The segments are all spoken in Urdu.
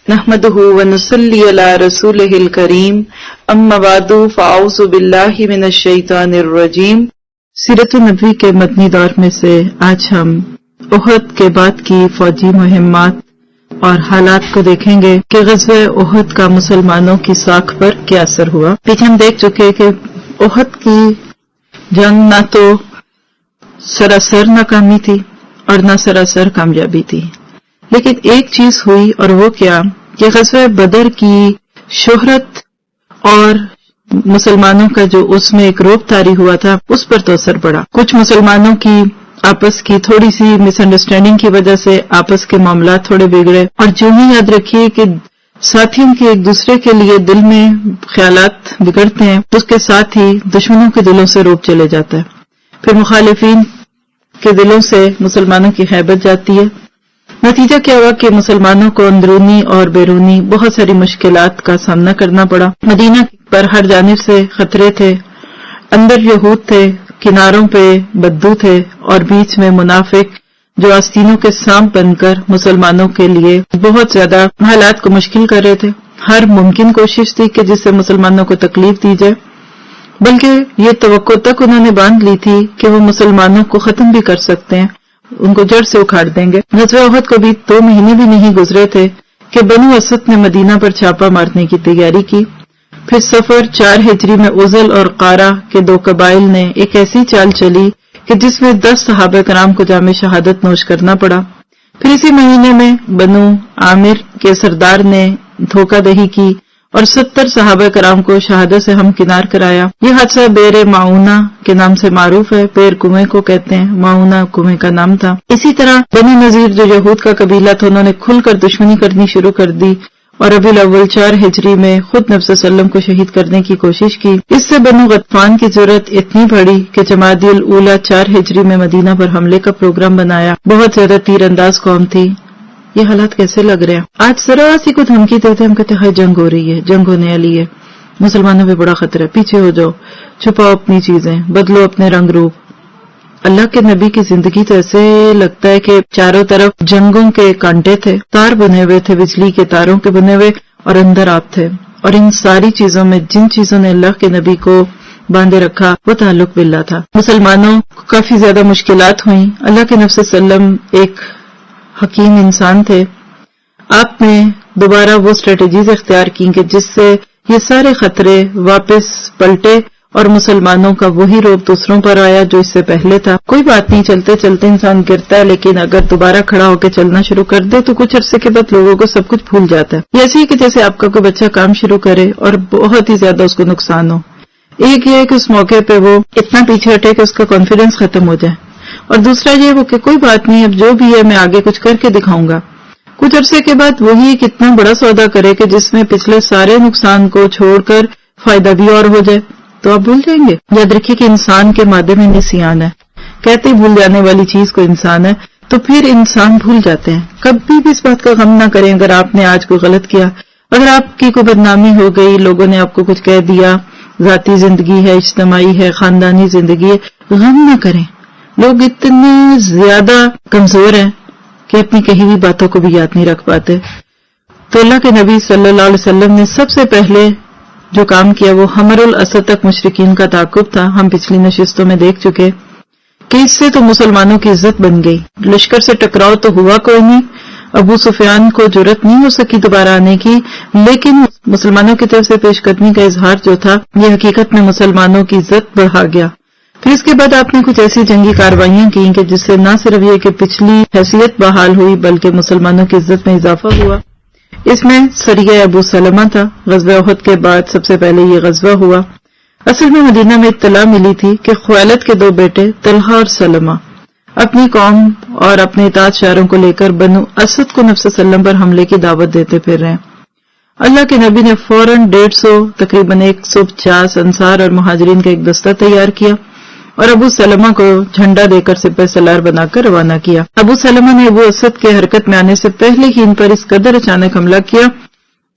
نحمده ونصلي على رسوله الكريم اما بعد فاعوذ بالله من الشیطان الرجیم۔ سیرت النبی کے مدنی دور میں سے آج ہم احد کے بعد کی فوجی مہمات اور حالات کو دیکھیں گے کہ غزوہ احد کا مسلمانوں کی ساکھ پر کیا اثر ہوا۔ پیچھے ہم دیکھ چکے کہ احد کی جنگ نہ تو سراسر ناکامی تھی اور نہ سراسر کامیابی تھی، لیکن ایک چیز ہوئی اور وہ کیا کہ غزوہ بدر کی شہرت اور مسلمانوں کا جو اس میں ایک روب طاری ہوا تھا اس پر تو اثر پڑا۔ کچھ مسلمانوں کی آپس کی تھوڑی سی مس انڈرسٹینڈنگ کی وجہ سے آپس کے معاملات تھوڑے بگڑے، اور جو ہی یاد رکھیے کہ ساتھیوں کے ایک دوسرے کے لیے دل میں خیالات بگڑتے ہیں، اس کے ساتھ ہی دشمنوں کے دلوں سے روب چلے جاتا ہے، پھر مخالفین کے دلوں سے مسلمانوں کی خیبت جاتی ہے۔ نتیجہ کیا ہوا کہ مسلمانوں کو اندرونی اور بیرونی بہت ساری مشکلات کا سامنا کرنا پڑا۔ مدینہ پر ہر جانب سے خطرے تھے، اندر یہود تھے، کناروں پہ بدو تھے، اور بیچ میں منافق جو آستینوں کے سانپ بن کر مسلمانوں کے لیے بہت زیادہ حالات کو مشکل کر رہے تھے۔ ہر ممکن کوشش تھی کہ جس سے مسلمانوں کو تکلیف دی جائے، بلکہ یہ توقع تک انہوں نے باندھ لی تھی کہ وہ مسلمانوں کو ختم بھی کر سکتے ہیں، ان کو جڑ سے اکھاڑ دیں گے۔ غزوہ احد کو بھی 2 مہینے بھی نہیں گزرے تھے کہ بنو اسد نے مدینہ پر چھاپا مارنے کی تیاری کی۔ پھر سفر 4 ہجری میں عزل اور قارہ کے 2 قبائل نے ایک ایسی چال چلی کہ جس میں 10 صحابہ کرام کو جام شہادت نوش کرنا پڑا۔ پھر اسی مہینے میں بنو عامر کے سردار نے دھوکہ دہی کی اور 70 صحابہ کرام کو شہادت سے ہمکنار کرایا۔ یہ حادثہ بیر معونہ کے نام سے معروف ہے، بیر کنویں کو کہتے ہیں، معونہ کنویں کا نام تھا۔ اسی طرح بنی نذیر جو یہود کا قبیلہ تھا، انہوں نے کھل کر دشمنی کرنی شروع کر دی اور ربیع الاول 4 ہجری میں خود نبی صلی اللہ علیہ وسلم کو شہید کرنے کی کوشش کی۔ اس سے بنو غطفان کی ضرورت اتنی بڑھی کہ جمادی الاولیٰ 4 ہجری میں مدینہ پر حملے کا پروگرام بنایا۔ بہت زیادہ تیر انداز قوم تھی۔ یہ حالات کیسے لگ رہے ہیں؟ آج ذرا سی کو دھمکی دیتے ہم کہتے ہیں جنگ ہو رہی ہے، جنگ ہونے والی ہے، مسلمانوں پہ بڑا خطرہ ہے، پیچھے ہو جاؤ، چھپاؤ اپنی چیزیں، بدلو اپنے رنگ روپ۔ اللہ کے نبی کی زندگی تو ایسے لگتا ہے کہ چاروں طرف جنگوں کے کانٹے تھے، تار بنے ہوئے تھے، بجلی کے تاروں کے بنے ہوئے، اور اندر آپ تھے، اور ان ساری چیزوں میں جن چیزوں نے اللہ کے نبی کو باندھے رکھا وہ تعلق باللہ تھا۔ مسلمانوں کو کافی زیادہ مشکلات ہوئیں۔ اللہ کے نبی صلی اللہ علیہ وسلم ایک حکیم انسان تھے، آپ نے دوبارہ وہ اسٹریٹجیز اختیار کی کہ جس سے یہ سارے خطرے واپس پلٹے اور مسلمانوں کا وہی روب دوسروں پر آیا جو اس سے پہلے تھا۔ کوئی بات نہیں، چلتے چلتے انسان گرتا ہے، لیکن اگر دوبارہ کھڑا ہو کے چلنا شروع کر دے تو کچھ عرصے کے بعد لوگوں کو سب کچھ بھول جاتا ہے۔ ایسے ہی کہ جیسے آپ کا کوئی بچہ کام شروع کرے اور بہت ہی زیادہ اس کو نقصان ہو، ایک یہ ہے کہ اس موقع پہ وہ اتنا پیچھے ہٹے کہ اس کا کانفیڈنس ختم ہو جائے، اور دوسرا یہ وہ کہ کوئی بات نہیں، اب جو بھی ہے میں آگے کچھ کر کے دکھاؤں گا۔ کچھ عرصے کے بعد وہی ایک اتنا بڑا سودا کرے کہ جس میں پچھلے سارے نقصان کو چھوڑ کر فائدہ بھی اور ہو جائے، تو آپ بھول جائیں گے۔ یاد رکھیے کہ انسان کے مادے میں نسیان ہے، کہتے بھول جانے والی چیز کو انسان ہے، تو پھر انسان بھول جاتے ہیں۔ کبھی بھی اس بات کا غم نہ کریں اگر آپ نے آج کوئی غلط کیا، اگر آپ کی کوئی بدنامی ہو گئی، لوگوں نے آپ کو کچھ کہہ دیا، ذاتی زندگی ہے، اجتماعی ہے، خاندانی زندگی ہے، غم نہ کریں۔ لوگ اتنے زیادہ کمزور ہیں کہ اپنی کہی ہوئی باتوں کو بھی یاد نہیں رکھ پاتے۔ تو اللہ کے نبی صلی اللہ علیہ وسلم نے سب سے پہلے جو کام کیا وہ حمر الاسد تک مشرکین کا تعاقب تھا۔ ہم پچھلی نشستوں میں دیکھ چکے کہ اس سے تو مسلمانوں کی عزت بن گئی۔ لشکر سے ٹکراؤ تو ہوا کوئی نہیں، ابو سفیان کو جرأت نہیں ہو سکی دوبارہ آنے کی، لیکن مسلمانوں کی طرف سے پیش قدمی کا اظہار جو تھا یہ حقیقت میں مسلمانوں کی عزت بڑھا گیا۔ پھر اس کے بعد آپ نے کچھ ایسی جنگی کارروائیاں کی کہ جس سے نہ صرف یہ کہ پچھلی حیثیت بحال ہوئی بلکہ مسلمانوں کی عزت میں اضافہ ہوا۔ اس میں سریہ ابو سلمہ تھا۔ غزوہ احد کے بعد سب سے پہلے یہ غزوہ ہوا۔ اصل میں مدینہ میں اطلاع ملی تھی کہ خویلد کے 2 بیٹے طلحہ اور سلمہ اپنی قوم اور اپنے اطاعت شاروں کو لے کر بنو اسد کو نبی صلی اللہ علیہ وسلم پر حملے کی دعوت دیتے پھر رہے ہیں۔ اللہ کے نبی نے فوراً 150 تقریباً 150 انصار اور مہاجرین کا ایک دستہ تیار کیا اور ابو سلمہ کو جھنڈا دے کر سپہ سالار بنا کر روانہ کیا۔ ابو سلمہ نے ابو اسد کے حرکت میں آنے سے پہلے ہی ان پر اس قدر اچانک حملہ کیا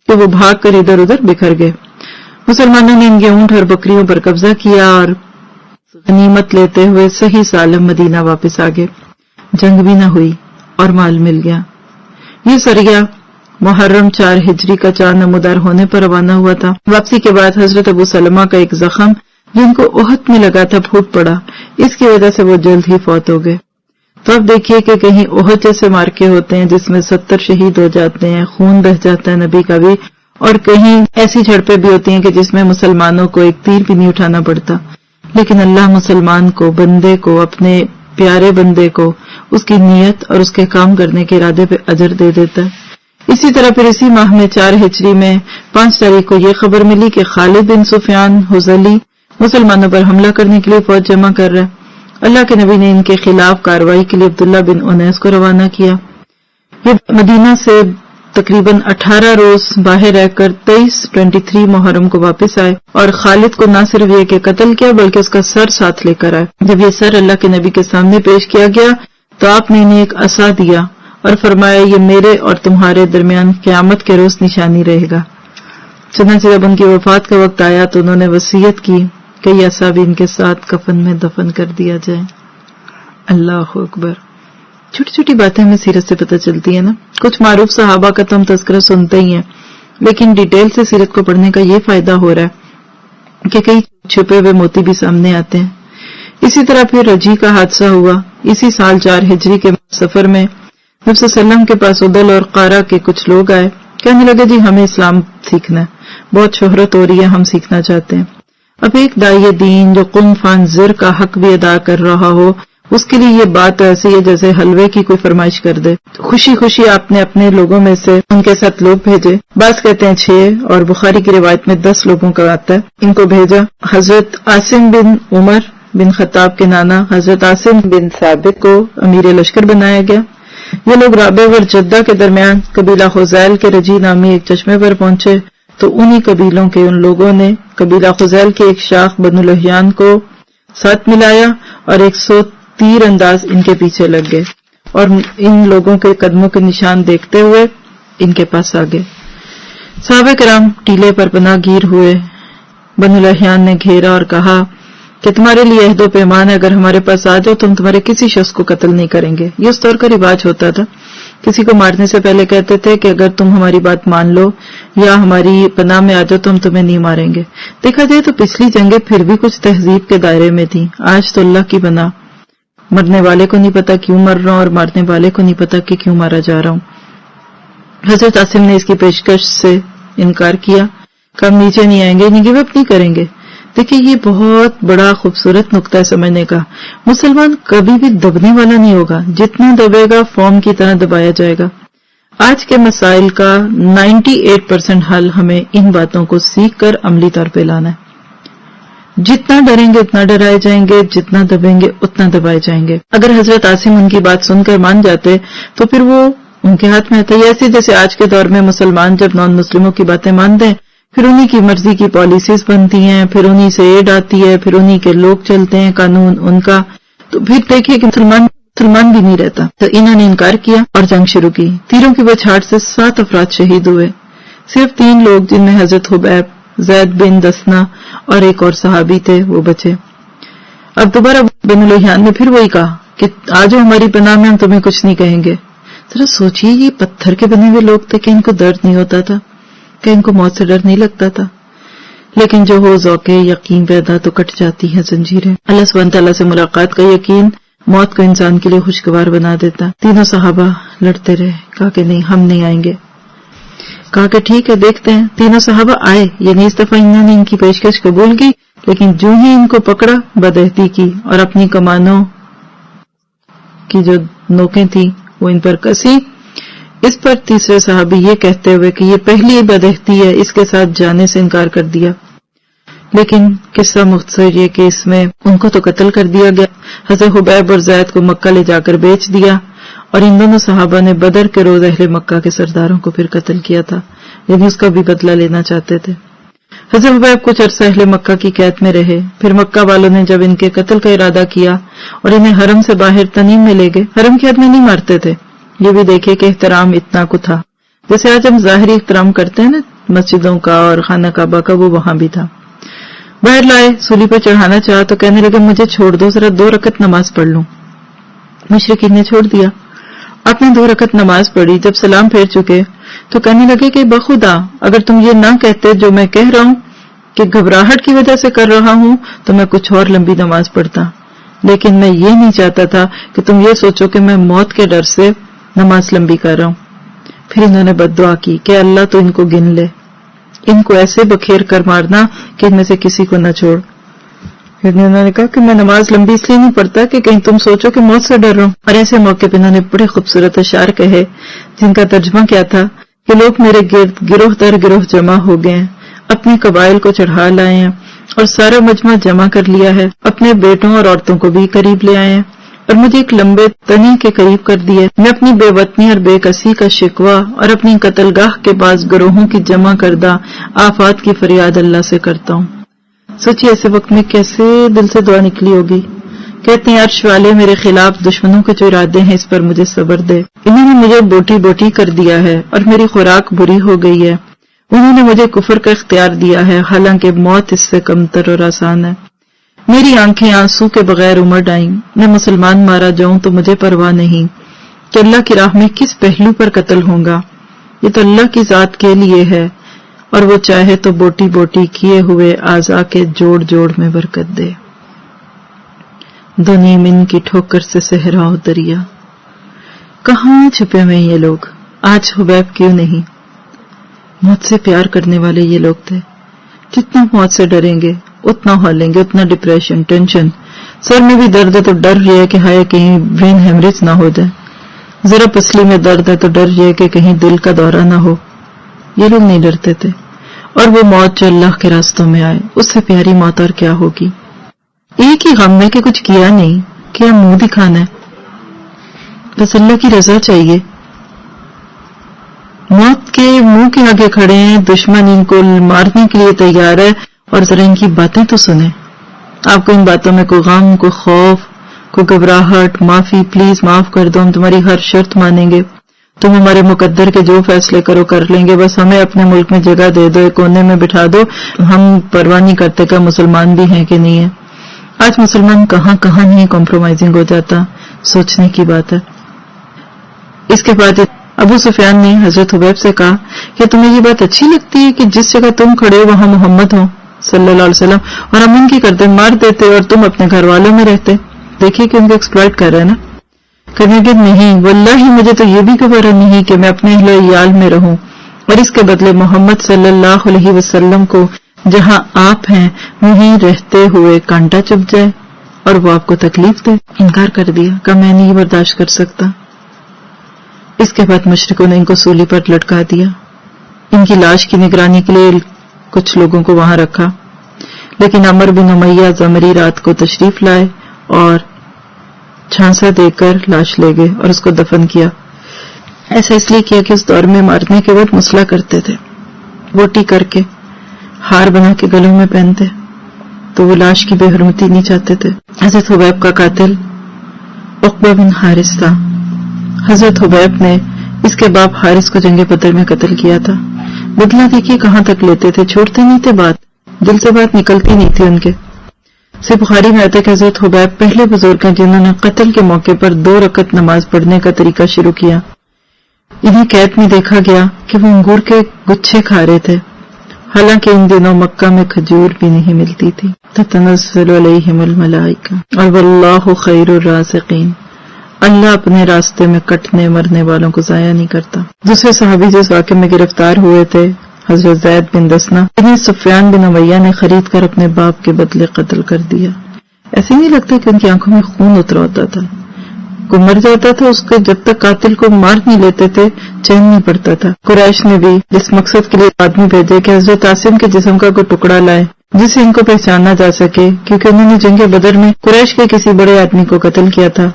کہ وہ بھاگ کر ادھر ادھر بکھر گئے۔ مسلمانوں نے ان کے اونٹ اور بکریوں پر قبضہ کیا اور غنیمت لیتے ہوئے صحیح سالم مدینہ واپس آ گئے۔ جنگ بھی نہ ہوئی اور مال مل گیا۔ یہ سریہ محرم 4 ہجری کا چاند نمودار ہونے پر روانہ ہوا تھا۔ واپسی کے بعد حضرت ابو سلمہ کا ایک زخم جن کو احد میں لگا تھا پھوٹ پڑا، اس کی وجہ سے وہ جلد ہی فوت ہو گئے۔ تو اب دیکھیے کہ کہیں احد جیسے مارکے ہوتے ہیں جس میں 70 شہید ہو جاتے ہیں، خون بہہ جاتا ہے نبی کا بھی، اور کہیں ایسی جھڑپیں بھی ہوتی ہیں کہ جس میں مسلمانوں کو ایک تیر بھی نہیں اٹھانا پڑتا، لیکن اللہ مسلمان کو، بندے کو، اپنے پیارے بندے کو اس کی نیت اور اس کے کام کرنے کے ارادے پہ اجر دے دیتا ہے۔ اسی طرح پھر اسی ماہ میں 4 ہجری میں 5 تاریخ کو یہ خبر ملی کہ خالد بن سفیان حذلی مسلمانوں پر حملہ کرنے کے لیے فوج جمع کر رہا ہے۔ اللہ کے نبی نے ان کے خلاف کارروائی کے لیے عبداللہ بن انیس کو روانہ کیا۔ یہ مدینہ سے تقریباً 18 روز باہر رہ کر 23 محرم کو واپس آئے، اور خالد کو نہ صرف یہ کہ قتل کیا بلکہ اس کا سر ساتھ لے کر آئے۔ جب یہ سر اللہ کے نبی کے سامنے پیش کیا گیا تو آپ نے انہیں ایک عصا دیا اور فرمایا یہ میرے اور تمہارے درمیان قیامت کے روز نشانی رہے گا۔ چنانچہ جب ان کی وفات کا وقت آیا تو انہوں نے وصیت کی کہ یہ عصا بھی ان کے ساتھ کفن میں دفن کر دیا جائے۔ اللہ اکبر۔ چھوٹی چھوٹی باتیں ہمیں سیرت سے پتہ چلتی ہیں نا۔ کچھ معروف صحابہ کا تو ہم تذکرہ سنتے ہی ہیں، لیکن ڈیٹیل سے سیرت کو پڑھنے کا یہ فائدہ ہو رہا ہے کہ کئی چھپے ہوئے موتی بھی سامنے آتے ہیں۔ اسی طرح پھر رجی کا حادثہ ہوا اسی سال 4 ہجری کے سفر میں۔ نبی صلی اللہ علیہ وسلم کے پاس عدل اور قارہ کے کچھ لوگ آئے، کہنے لگے جی ہمیں اسلام سیکھنا ہے، بہت شہرت ہو رہی ہے، ہم سیکھنا چاہتے ہیں۔ اب ایک داعی دین جو قم فان زر کا حق بھی ادا کر رہا ہو، اس کے لیے یہ بات ایسی ہے جیسے حلوے کی کوئی فرمائش کر دے۔ خوشی خوشی آپ نے اپنے لوگوں میں سے ان کے ساتھ لوگ بھیجے، بعض کہتے ہیں 6 اور بخاری کی روایت میں 10 لوگوں کا آتا ہے، ان کو بھیجا۔ حضرت عاصم بن عمر بن خطاب کے نانا حضرت عاصم بن ثابت کو امیر لشکر بنایا گیا۔ یہ لوگ رابعہ اور جدہ کے درمیان قبیلہ خزیل کے رجی نامی ایک چشمے پر پہنچے تو انہی قبیلوں کے ان لوگوں نے قبیلہ خزیل کی ایک شاخ بنو لحیان کو ساتھ ملایا اور 100 تیر انداز ان کے پیچھے لگ گئے اور ان لوگوں کے قدموں کے نشان دیکھتے ہوئے ان کے پاس آ گئے۔ صحابہ کرام ٹیلے پر پناہ گیر ہوئے۔ بنو لحیان نے گھیرا اور کہا کہ تمہارے لیے عہد و پیمان ہے، اگر ہمارے پاس آ جاؤ تو ہم تمہارے کسی شخص کو قتل نہیں کریں گے۔ یہ اس طور کا رواج ہوتا تھا، کسی کو مارنے سے پہلے کہتے تھے کہ اگر تم ہماری بات مان لو یا ہماری پناہ میں آ جاؤ تو ہم تمہیں نہیں ماریں گے۔ دیکھا جائے تو پچھلی جنگیں پھر بھی کچھ تہذیب کے دائرے میں تھیں، آج تو اللہ کی پناہ، مرنے والے کو نہیں پتا کیوں مر رہا ہوں اور مارنے والے کو نہیں پتا کہ کیوں مارا جا رہا ہوں۔ حضرت عاصم نے اس کی پیشکش سے انکار کیا کہ ہم نیچے نہیں آئیں گے، نہیں گیو اپ نہیں کریں گے۔ دیکھیں یہ بہت بڑا خوبصورت نقطہ ہے سمجھنے کا۔ مسلمان کبھی بھی دبنے والا نہیں ہوگا، جتنا دبے گا فوم کی طرح دبایا جائے گا۔ آج کے مسائل کا 98% حل ہمیں ان باتوں کو سیکھ کر عملی طور پہ لانا ہے۔ جتنا ڈریں گے اتنا ڈرائے جائیں گے، جتنا دبیں گے اتنا دبائے جائیں گے۔ اگر حضرت عاصم ان کی بات سن کر مان جاتے تو پھر وہ ان کے ہاتھ میں آتا ہے۔ ایسے جیسے آج کے دور میں مسلمان جب نان مسلموں کی باتیں مانتے ہیں پھر انہی کی مرضی کی پالیسیز بنتی ہیں، پھر انہی سے ایڈ آتی ہے، پھر انہی کے لوگ چلتے ہیں، قانون ان کا، تو پھر دیکھیے کہ مسلمان بھی نہیں رہتا۔ تو انہوں نے انکار کیا اور جنگ شروع کی۔ تیروں کی بچھاڑ سے 7 افراد شہید ہوئے، صرف 3 لوگ جن میں حضرت حبیب، زید بن دسنا اور ایک اور صحابی تھے وہ بچے۔ اب دوبارہ بنو لحیان نے پھر وہی کہا کہ آجو ہماری پناہ میں، ہم تمہیں کچھ نہیں کہیں گے۔ ذرا سوچیے یہ پتھر کے بنے ہوئے لوگ تھے کہ ان کو درد نہیں ہوتا تھا، کہ ان کو موت سے ڈر نہیں لگتا تھا، لیکن جو ہو ذوق یقین پیدا تو کٹ جاتی ہیں زنجیریں۔ اللہ سبحانہ تعالیٰ سے ملاقات کا یقین موت کو انسان کے لیے خوشگوار بنا دیتا۔ تینوں صحابہ لڑتے رہے، کہا کہ نہیں ہم نہیں آئیں گے، کہا کہ ٹھیک ہے دیکھتے ہیں۔ تینوں صحابہ آئے، یعنی اس دفعہ انہوں نے ان کی پیشکش قبول کی، لیکن جو ہی ان کو پکڑا بدعہدی کی اور اپنی کمانوں کی جو نوکیں تھیں وہ ان پر کسی۔ اس پر تیسرے صحابی یہ کہتے ہوئے کہ یہ پہلی بدعہدی ہے، اس کے ساتھ جانے سے انکار کر دیا۔ لیکن قصہ مختصر یہ کہ اس میں ان کو تو قتل کر دیا گیا، حضرت حبیب اور زید کو مکہ لے جا کر بیچ دیا، اور ان دونوں صحابہ نے بدر کے روز اہل مکہ کے سرداروں کو پھر قتل کیا تھا، یعنی اس کا بھی بدلہ لینا چاہتے تھے۔ حضرت حبیب کچھ عرصہ اہل مکہ کی قید میں رہے، پھر مکہ والوں نے جب ان کے قتل کا ارادہ کیا اور انہیں حرم سے باہر تنیم میں لے گئے، حرم کی حد میں نہیں مارتے تھے۔ یہ بھی دیکھے کہ احترام اتنا کو تھا، جیسے آج ہم ظاہری احترام کرتے ہیں نا مسجدوں کا اور خانہ کعبہ کا، وہ وہاں بھی تھا۔ باہر لائے، سولی پر چڑھانا چاہا تو کہنے لگے مجھے چھوڑ دو، ذرا 2 رکعت نماز پڑھ لوں۔ مشرکین نے چھوڑ دیا آپ نے 2 رکعت نماز پڑھی، جب سلام پھیر چکے تو کہنے لگے کہ بخدا اگر تم یہ نہ کہتے جو میں کہہ رہا ہوں کہ گھبراہٹ کی وجہ سے کر رہا ہوں تو میں کچھ اور لمبی نماز پڑھتا، لیکن میں یہ نہیں چاہتا تھا کہ تم یہ سوچو کہ میں موت کے ڈر سے نماز لمبی کر رہا ہوں۔ پھر انہوں نے بد دعا کی کہ اللہ تو ان کو گن لے، ان کو ایسے بکھیر کر مارنا کہ ان میں سے کسی کو نہ چھوڑ۔ پھر انہوں نے کہا کہ میں نماز لمبی اس لیے نہیں پڑھتا کہ کہیں تم سوچو کہ موت سے ڈر رہا ہوں۔ اور ایسے موقع پہ انہوں نے بڑے خوبصورت اشعار کہے جن کا ترجمہ کیا تھا کہ لوگ میرے گرد گروہ در گروہ جمع ہو گئے ہیں، اپنی قبائل کو چڑھا لائے ہیں اور سارا مجمع جمع کر لیا ہے، اپنے بیٹوں اور عورتوں کو بھی قریب لے آئے ہیں اور مجھے ایک لمبے تنی کے قریب کر دیا۔ میں اپنی بے وطنی اور بے کسی کا شکوہ اور اپنی قتل گاہ کے پاس گروہوں کی جمع کردہ آفات کی فریاد اللہ سے کرتا ہوں۔ سچی ایسے وقت میں کیسے دل سے دعا نکلی ہوگی۔ کہتے ہیں عرش والے میرے خلاف دشمنوں کے جو ارادے ہیں اس پر مجھے صبر دے، انہوں نے مجھے بوٹی بوٹی کر دیا ہے اور میری خوراک بری ہو گئی ہے، انہوں نے مجھے کفر کا اختیار دیا ہے حالانکہ موت اس سے کمتر اور آسان ہے۔ میری آنکھیں آنسو کے بغیر امڑ آئیں، میں مسلمان مارا جاؤں تو مجھے پرواہ نہیں کہ اللہ کی راہ میں کس پہلو پر قتل ہوں گا، یہ تو اللہ کی ذات کے لیے ہے اور وہ چاہے تو بوٹی بوٹی کیے ہوئے اعضاء کے جوڑ جوڑ میں برکت دے۔ دو نیم ان کی ٹھوکر سے صحرا و دریا، کہاں چھپے ہوئے یہ لوگ، آج حبیب کیوں نہیں؟ موت سے پیار کرنے والے یہ لوگ تھے، جتنا موت سے ڈریں گے اتنا ہولیں گے، اتنا ڈپریشن، ٹینشن، سر میں بھی درد ہے تو ڈر یہ ہے کہ ہائے کہیں برین ہیمریج نہ ہو جائے، ذرا پسلی میں درد ہے تو ڈر یہ کہ کہیں دل کا دورہ نہ ہو۔ یہ لوگ نہیں ڈرتے تھے، اور وہ موت جو اللہ کے راستوں میں آئے اس سے پیاری موت اور کیا ہوگی۔ ایک ہی غم ہے کہ کچھ کیا نہیں، کیا منہ دکھانا ہے، بس اللہ کی رضا چاہیے۔ موت کے منہ کے آگے کھڑے ہیں، دشمن ان کو مارنے کے لیے تیار ہے، اور ذرا ان کی باتیں تو سنیں۔ آپ کو ان باتوں میں کوئی غم، کوئی خوف، کوئی گھبراہٹ، معافی، پلیز معاف کر دو، ہم تمہاری ہر شرط مانیں گے، تم ہمارے مقدر کے جو فیصلے کرو کر لیں گے، بس ہمیں اپنے ملک میں جگہ دے دو، ایک کونے میں بٹھا دو، ہم پرواہ نہیں کرتے کہ مسلمان بھی ہیں کہ نہیں ہیں۔ آج مسلمان کہاں کہاں نہیں کمپرومائزنگ ہو جاتا، سوچنے کی بات ہے۔ اس کے بعد ابو سفیان نے حضرت حبیب سے کہا کہ تمہیں یہ بات اچھی لگتی ہے کہ جس جگہ تم کھڑے ہو وہاں محمد ہو صلی اللہ علیہ وسلم، اور ہم ان کی کرتے مار دیتے اور تم اپنے گھر والوں میں رہتے۔ دیکھیے کہ ان کو ایکسپلائٹ کر رہے ہیں نا، کہنے کہ نہیں واللہ مجھے تو یہ بھی گوارا نہیں کہ میں اپنے اہل و عیال میں رہوں اور اس کے بدلے محمد صلی اللہ علیہ وسلم کو جہاں آپ ہیں وہیں رہتے ہوئے کانٹا چبھ جائے اور وہ آپ کو تکلیف دے۔ انکار کر دیا کہ میں نہیں برداشت کر سکتا۔ اس کے بعد مشرکوں نے ان کو سولی پر لٹکا دیا۔ ان کی لاش کی نگرانی کے لیے کچھ لوگوں کو وہاں رکھا، لیکن عمر بن امیہ زمری رات کو تشریف لائے اور چھانسا دے کر لاش لے گئے اور اس کو دفن کیا۔ ایسا اس لیے کیا کہ اس دور میں مارنے کے بعد مسئلہ کرتے تھے، بوٹی کر کے ہار بنا کے گلوں میں پہنتے، تو وہ لاش کی بے حرمتی نہیں چاہتے تھے۔ حضرت حبیب کا قاتل عقبہ بن حارث تھا۔ حضرت حبیب نے اس کے باپ حارث کو جنگ بدر میں قتل کیا تھا۔ بدلہ دیکھیے کہاں تک لیتے تھے، چھوڑتے نہیں تھے بات، دل سے بات نکلتی نہیں تھی ان کے۔ سے بخاری میں آتا ہے کہ حضرت حبیب پہلے بزرگ ہیں جنہوں نے قتل کے موقع پر 2 رکعت نماز پڑھنے کا طریقہ شروع کیا۔ انہیں قید میں دیکھا گیا کہ وہ انگور کے گچھے کھا رہے تھے، حالانکہ ان دنوں مکہ میں کھجور بھی نہیں ملتی تھی۔ تتنزل علیہم الملائکہ اور واللہ خیر الرازقین، اللہ اپنے راستے میں کٹنے مرنے والوں کو ضائع نہیں کرتا۔ دوسرے صحابی جو اس واقعے میں گرفتار ہوئے تھے حضرت زید بن دسنا، انہیں سفیان بن امیہ نے خرید کر اپنے باپ کے بدلے قتل کر دیا۔ ایسے نہیں لگتا کہ ان کی آنکھوں میں خون اترا ہوتا تھا، کوئی مر جاتا تھا اس کے جب تک قاتل کو مار نہیں لیتے تھے چین نہیں پڑتا تھا۔ قریش نے بھی جس مقصد کے لیے آدمی بھیجے کہ حضرت عاصم کے جسم کا کوئی ٹکڑا لائے جسے ان کو پہچانا جا سکے، کیونکہ انہوں نے جنگ بدر میں قریش کے کسی بڑے آدمی کو قتل کیا تھا،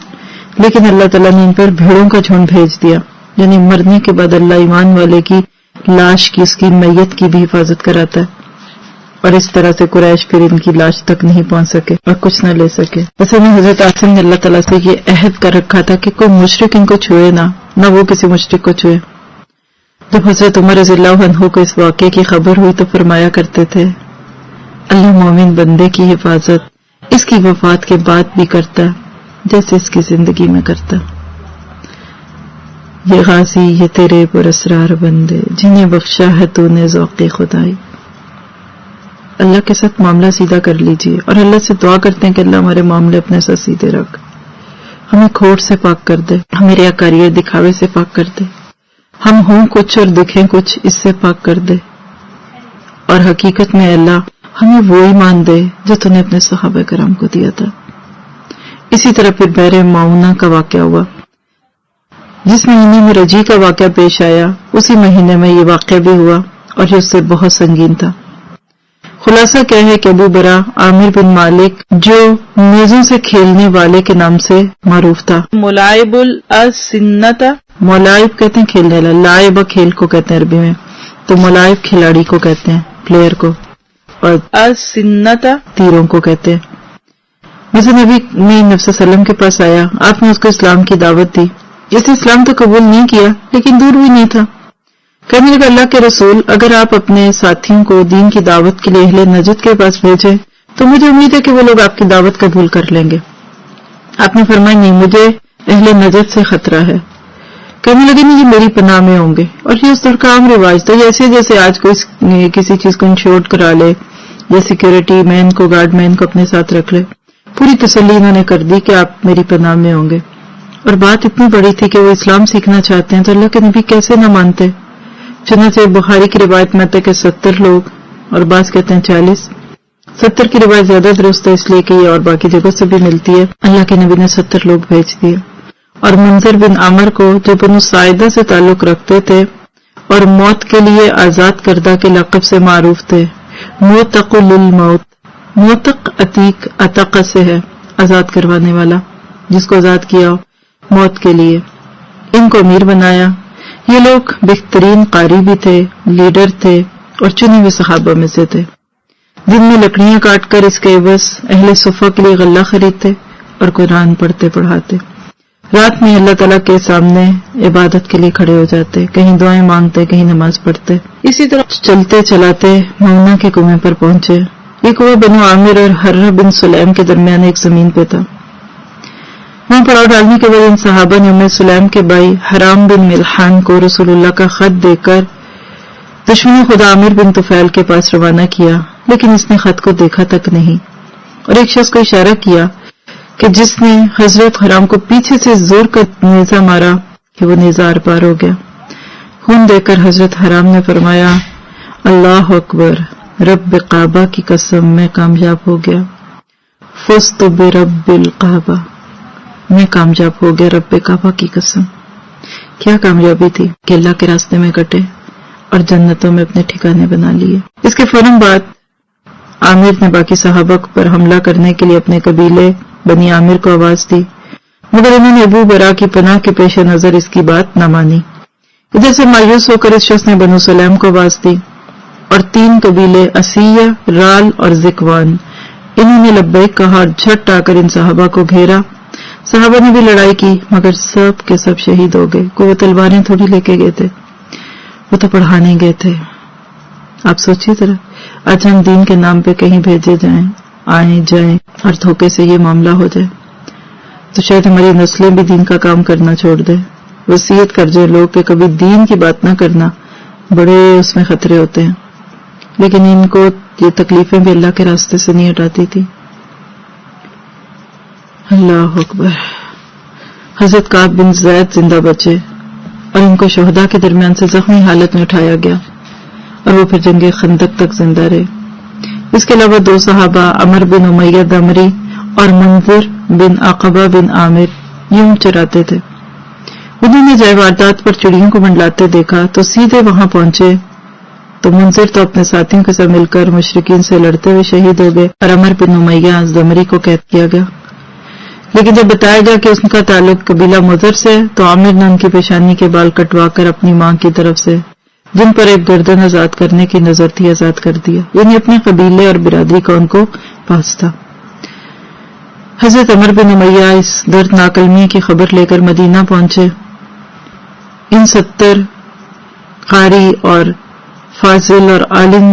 لیکن اللہ تعالیٰ نے ان پر بھیڑوں کا جھنڈ بھیج دیا، یعنی مرنے کے بعد اللہ ایمان والے کی لاش کی، اس کی میت کی بھی حفاظت کراتا ہے، اور اس طرح سے قریش پھر ان کی لاش تک نہیں پہنچ سکے اور کچھ نہ لے سکے۔ ویسے میں حضرت عاصم نے اللہ تعالیٰ سے یہ عہد کر رکھا تھا کہ کوئی مشرک ان کو چھوئے نہ وہ کسی مشرک کو چھوئے۔ جب حضرت عمر رضی اللہ عنہ کو اس واقعے کی خبر ہوئی تو فرمایا کرتے تھے اللہ مومن بندے کی حفاظت اس کی وفات کے بعد بھی کرتا جیسے اس کی زندگی میں کرتا۔ یہ غازی یہ تیرے پراسرار بندے جنہیں بخشا ہے تو نے ذوق خدائی. اللہ کے ساتھ معاملہ سیدھا کر لیجئے اور اللہ سے دعا کرتے ہیں کہ اللہ ہمارے معاملے اپنے ساتھ سیدھے رکھ، ہمیں کھوٹ سے پاک کر دے، ہمیں ریاکاری اور دکھاوے سے پاک کر دے، ہم ہوں کچھ اور دکھیں کچھ، اس سے پاک کر دے، اور حقیقت میں اللہ ہمیں وہ ایمان دے جو تو نے اپنے صحابہ کرام کو دیا تھا. اسی طرح پھر بحر معونہ کا واقعہ ہوا. جس مہینے میں رجی کا واقعہ پیش آیا اسی مہینے میں یہ واقعہ بھی ہوا اور یہ اس سے بہت سنگین تھا. خلاصہ کیا ہے کہ ابو برا عامر بن مالک جو میزوں سے کھیلنے والے کے نام سے معروف تھا، ملائب الاسنتا، ملائب کہتے ہیں کھیلنے والا، لائب کھیل کو کہتے ہیں عربی میں، تو ملائب کھلاڑی کو کہتے ہیں، پلیئر کو، اور السنتا تیروں کو کہتے ہیں. مثلا نبی میں نبی صلی اللہ علیہ وسلم کے پاس آیا، آپ نے اس کو اسلام کی دعوت دی. اس نے اسلام تو قبول نہیں کیا لیکن دور بھی نہیں تھا. کہنے لگا اللہ کے رسول اگر آپ اپنے ساتھیوں کو دین کی دعوت کے لیے اہل نجد کے پاس بھیجیں تو مجھے امید ہے کہ وہ لوگ آپ کی دعوت قبول کر لیں گے. آپ نے فرمایا نہیں، مجھے اہل نجد سے خطرہ ہے. کہنے لگے نہیں، یہ میری پناہ میں ہوں گے. اور یہ اس دور کا عام رواج تھا، ایسے جیسے آج کوئی کسی چیز کو انشورڈ کرا لے یا سیکورٹی مین کو، گارڈ مین کو اپنے ساتھ رکھ لے. پوری تسلی انہوں نے کر دی کہ آپ میری پناہ میں ہوں گے. اور بات اتنی بڑی تھی کہ وہ اسلام سیکھنا چاہتے ہیں تو اللہ کے نبی کیسے نہ مانتے. چنانچہ بخاری کی روایت میں آتا ہے کہ 70 لوگ، اور بعض کہتے ہیں 40. 70 کی روایت زیادہ درست ہے اس لیے کہ یہ اور باقی جگہ سے بھی ملتی ہے. اللہ کے نبی نے 70 لوگ بھیج دیے. اور منظر بن عامر کو جو بنو ساعدہ سے تعلق رکھتے تھے اور موت کے لیے آزاد کردہ کے لقب سے معروف تھے، موتق للموت، موتق عتیق عتق سے ہے آزاد کروانے والا، جس کو آزاد کیا ہو موت کے لیے، ان کو امیر بنایا. یہ لوگ بہترین قاری بھی تھے، لیڈر تھے اور چنے ہوئے صحابہ میں سے تھے. دن میں لکڑیاں کاٹ کر اس کے عوض اہل صفہ کے لیے غلہ خریدتے اور قرآن پڑھتے پڑھاتے. رات میں اللہ تعالیٰ کے سامنے عبادت کے لیے کھڑے ہو جاتے، کہیں دعائیں مانگتے، کہیں نماز پڑھتے. اسی طرح چلتے چلاتے مونا کے کنویں پر پہنچے. یہ کنواں بنو عامر اور حرہ بن سلیم کے درمیان ایک زمین پہ تھا. وہاں پڑاؤ ڈالنے کے بعد ان صحابہ نے ام سلیم کے بھائی حرام بن ملحان کو رسول اللہ کا خط دے کر دشمن خدا عامر بن طفیل کے پاس روانہ کیا، لیکن اس نے خط کو دیکھا تک نہیں. اور ایک شخص کو اشارہ کیا کہ جس نے حضرت حرام کو پیچھے سے زور کا نیزہ مارا کہ وہ نیزہ آر پار ہو گیا. خون دے کر حضرت حرام نے فرمایا اللہ اکبر، رب کعبہ کی قسم میں کامیاب ہو گیا. فزت برب الکعبہ، میں کامیاب ہو گیا رب کعبہ کی قسم. کیا کامیابی تھی کہ اللہ کے راستے میں کٹے اور جنتوں میں اپنے ٹھکانے بنا لیے. اس کے فوراً بعد عامر نے باقی صحابہ پر حملہ کرنے کے لیے اپنے قبیلے بنی عامر کو آواز دی، مگر انہوں نے ابو برا کی پناہ کے پیش نظر اس کی بات نہ مانی. ادھر سے مایوس ہو کر اس شخص نے بنو سلیم کو آواز دی اور 3 قبیلے اسیہ، رال اور ذکوان، انہوں نے لبیک کہا اور جھٹ آ کر ان صحابہ کو گھیرا. صحابہ نے بھی لڑائی کی مگر سب کے سب شہید ہو گئے. کوئی وہ تلواریں تھوڑی لے کے گئے تھے، وہ تو پڑھانے گئے تھے. آپ سوچیے ذرا، آج ہم دین کے نام پہ کہیں بھیجے جائیں، آئیں جائیں اور دھوکے سے یہ معاملہ ہو جائے تو شاید ہماری نسلیں بھی دین کا کام کرنا چھوڑ دیں. وصیت کر جائے لوگ کہ کبھی دین کی بات نہ کرنا، بڑے اس میں خطرے ہوتے ہیں. لیکن ان کو یہ تکلیفیں بھی اللہ کے راستے سے نہیں ہٹاتی تھی. اللہ اکبر. حضرت کعب بن زید زندہ بچے اور ان کو شہداء کے درمیان سے زخمی حالت میں اٹھایا گیا اور وہ پھر جنگ خندق تک زندہ رہے. اس کے علاوہ 2 صحابہ عمر بن امیہ دمری اور منذر بن عقبہ بن عامر یوں چراتے تھے. انہوں نے جائے واردات پر چڑیوں کو منڈلاتے دیکھا تو سیدھے وہاں پہنچے تو منذر تو اپنے ساتھیوں کے ساتھ مل کر مشرکین سے لڑتے ہوئے شہید ہو گئے اور عمر بن امیہ دمری کو قید کیا گیا. لیکن جب بتایا گیا کہ اس کا تعلق قبیلہ مضر سے تو عامر نے ان کی پیشانی کے بال کٹوا کر اپنی ماں کی طرف سے جن پر ایک گردن آزاد کرنے کی نظر تھی آزاد کر دیا، یعنی اپنے قبیلے اور برادری کا ان کو پاس تھا. حضرت عمر بن امیہ اس دردناک المی کی خبر لے کر مدینہ پہنچے. ان 70 قاری اور فاضل اور عالم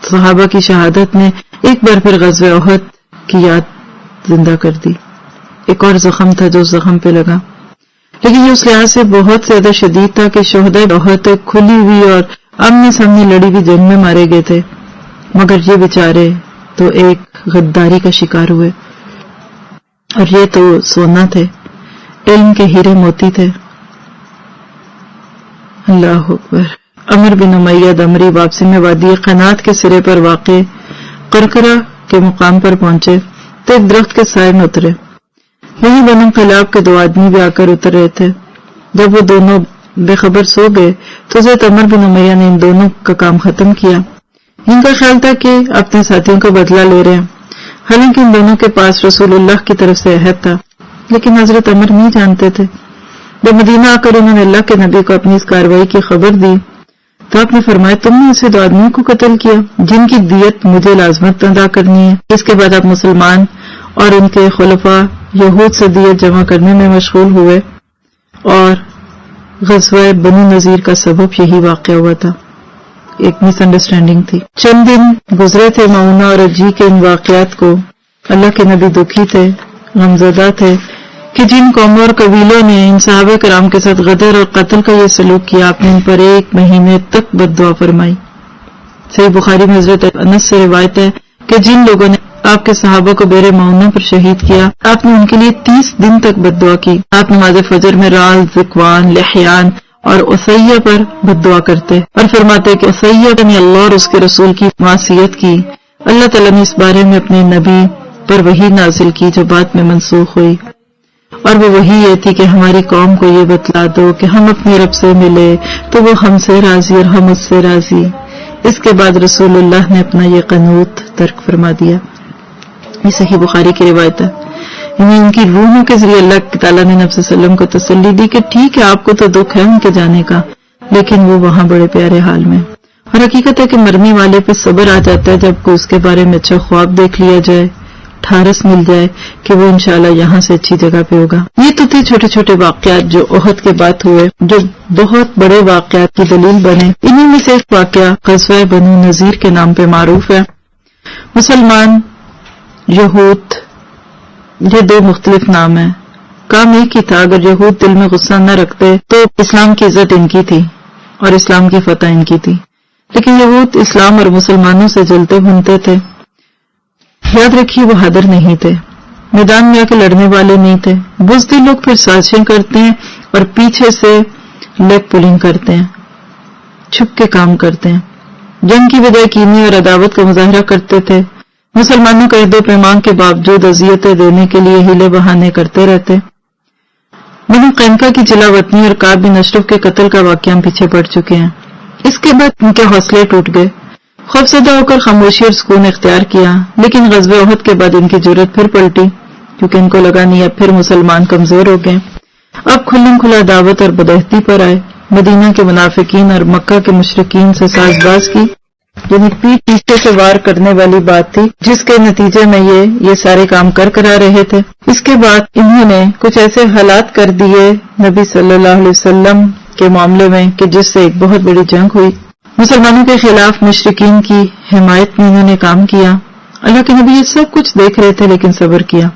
صحابہ کی شہادت نے ایک بار پھر غزوہ احد کی یاد زندہ کر دی. ایک اور زخم تھا جو زخم پہ لگا. لیکن یہ اس لحاظ سے بہت زیادہ شدید تھا کہ شہداء بہت کھلی ہوئی اور آمنے سامنے لڑی ہوئی جنگ میں مارے گئے تھے، مگر یہ بیچارے تو ایک غداری کا شکار ہوئے، اور یہ تو سونا تھے، علم کے ہیرے موتی تھے۔ اللہ اکبر۔ عمر بن امیہ دمری واپسی میں وادی قنات کے سرے پر واقع قرقرہ کے مقام پر پہنچے تو ایک درخت کے سائے میں اترے۔ وہیں بنو کلاب کے 2 آدمی بھی آ کر اتر رہے تھے۔ جب وہ دونوں بے خبر سو گئے تو حضرت عمر بن امیہ نے ان دونوں کا کام ختم کیا۔ ان کا خیال تھا کہ اپنے ساتھیوں کا بدلہ لے رہے ہیں، حالانکہ ان دونوں کے پاس رسول اللہ کی طرف سے عہد تھا، لیکن حضرت عمر نہیں جانتے تھے۔ جب مدینہ آ کر انہوں نے اللہ کے نبی کو اپنی اس کارروائی کی خبر دی تو آپ نے فرمایا، تم نے اسے 2 آدمیوں کو قتل کیا جن کی دیت مجھے لازمت ادا کرنی ہے۔ اس کے بعد آپ مسلمان اور ان کے خلفاء یہود سے دیت جمع کرنے میں مشغول ہوئے، اور غزوہ بنو نذیر کا سبب یہی واقعہ ہوا تھا، ایک مس انڈرسٹینڈنگ تھی۔ چند دن گزرے تھے معونہ اور اجی کے ان واقعات کو، اللہ کے نبی دکھی تھے، غمزدہ تھے کہ جن قوموں اور قبیلوں نے ان صحابہ کرام کے ساتھ غدر اور قتل کا یہ سلوک کیا، آپ نے ان پر 1 مہینے تک بد دعا فرمائی۔ صحیح بخاری میں حضرت انس سے روایت ہے کہ جن لوگوں نے آپ کے صحابہ کو بیر معونہ پر شہید کیا، آپ نے ان کے لیے 30 دن تک بد دعا کی۔ آپ نماز فجر میں رعل، ذکوان، لحیان اور اسیہ پر بد دعا کرتے اور فرماتے کہ اسیہ نے اللہ اور اس کے رسول کی معصیت کی، اللہ تعالیٰ نے اس بارے میں اپنے نبی پر وحی نازل کی جو بعد میں منسوخ ہوئی، اور وہ وحی یہ تھی کہ ہماری قوم کو یہ بتلا دو کہ ہم اپنے رب سے ملے تو وہ ہم سے راضی اور ہم اس سے راضی۔ اس کے بعد رسول اللہ نے اپنا یہ قنوت ترک فرما دیا۔ یہ صحیح بخاری کی روایت ہے۔ ان کی روحوں کے ذریعے اللہ تعالیٰ نے نبی صلی اللہ علیہ وسلم کو تسلی دی کہ ٹھیک ہے آپ کو تو دکھ ہے ان کے جانے کا، لیکن وہ وہاں بڑے پیارے حال میں۔ اور حقیقت ہے کہ مرنے والے پہ صبر آ جاتا ہے جب کو اس کے بارے میں اچھا خواب دیکھ لیا جائے، ٹھارس مل جائے کہ وہ انشاءاللہ یہاں سے اچھی جگہ پہ ہوگا۔ یہ تو تھے چھوٹے چھوٹے واقعات جو احد کے بعد ہوئے، جو بہت بڑے واقعات کی دلیل بنے۔ انہی میں سے ایک واقعہ غزوہ بنو نذیر کے نام پہ معروف ہے۔ مسلمان، یہود، یہ 2 مختلف نام ہیں، کام ایک ہی تھا۔ اگر یہود دل میں غصہ نہ رکھتے تو اسلام کی عزت ان کی تھی اور اسلام کی فتح ان کی تھی، لیکن یہود اسلام اور مسلمانوں سے جلتے بھنتے تھے۔ یاد رکھیے وہ حاضر نہیں تھے، میدان میں آ کے لڑنے والے نہیں تھے۔ بزدل لوگ پھر سازشیں کرتے ہیں اور پیچھے سے لیگ پولنگ کرتے ہیں، چھپ کے کام کرتے ہیں، جنگ کی بجائے کینی اور عداوت کا مظاہرہ کرتے تھے۔ مسلمانوں کو عہد و پیمان کے باوجود اذیتیں دینے کے لیے ہیلے بہانے کرتے رہتے۔ بنو قینقاع کی جلا وطنی اور کعب بن اشرف کے قتل کا واقعہ ہم پیچھے پڑ چکے ہیں۔ اس کے بعد ان کے حوصلے ٹوٹ گئے، خوفزدہ ہو کر خاموشی اور سکون اختیار کیا، لیکن غزوہ احد کے بعد ان کی جرأت پھر پلٹی، کیونکہ ان کو لگا نہیں اب پھر مسلمان کمزور ہو گئے۔ اب کھلم کھلا دعوت اور بدعہدی پر آئے۔ مدینہ کے منافقین اور مکہ کے مشرکین سے ساز باز کی، یعنی پیٹ پیچھے سے وار کرنے والی بات تھی، جس کے نتیجے میں یہ سارے کام کرا رہے تھے۔ اس کے بعد انہوں نے کچھ ایسے حالات کر دیے نبی صلی اللہ علیہ وسلم کے معاملے میں کہ جس سے ایک بہت بڑی جنگ ہوئی۔ مسلمانوں کے خلاف مشرکین کی حمایت میں انہوں نے کام کیا۔ اللہ کے نبی یہ سب کچھ دیکھ رہے تھے لیکن صبر کیا۔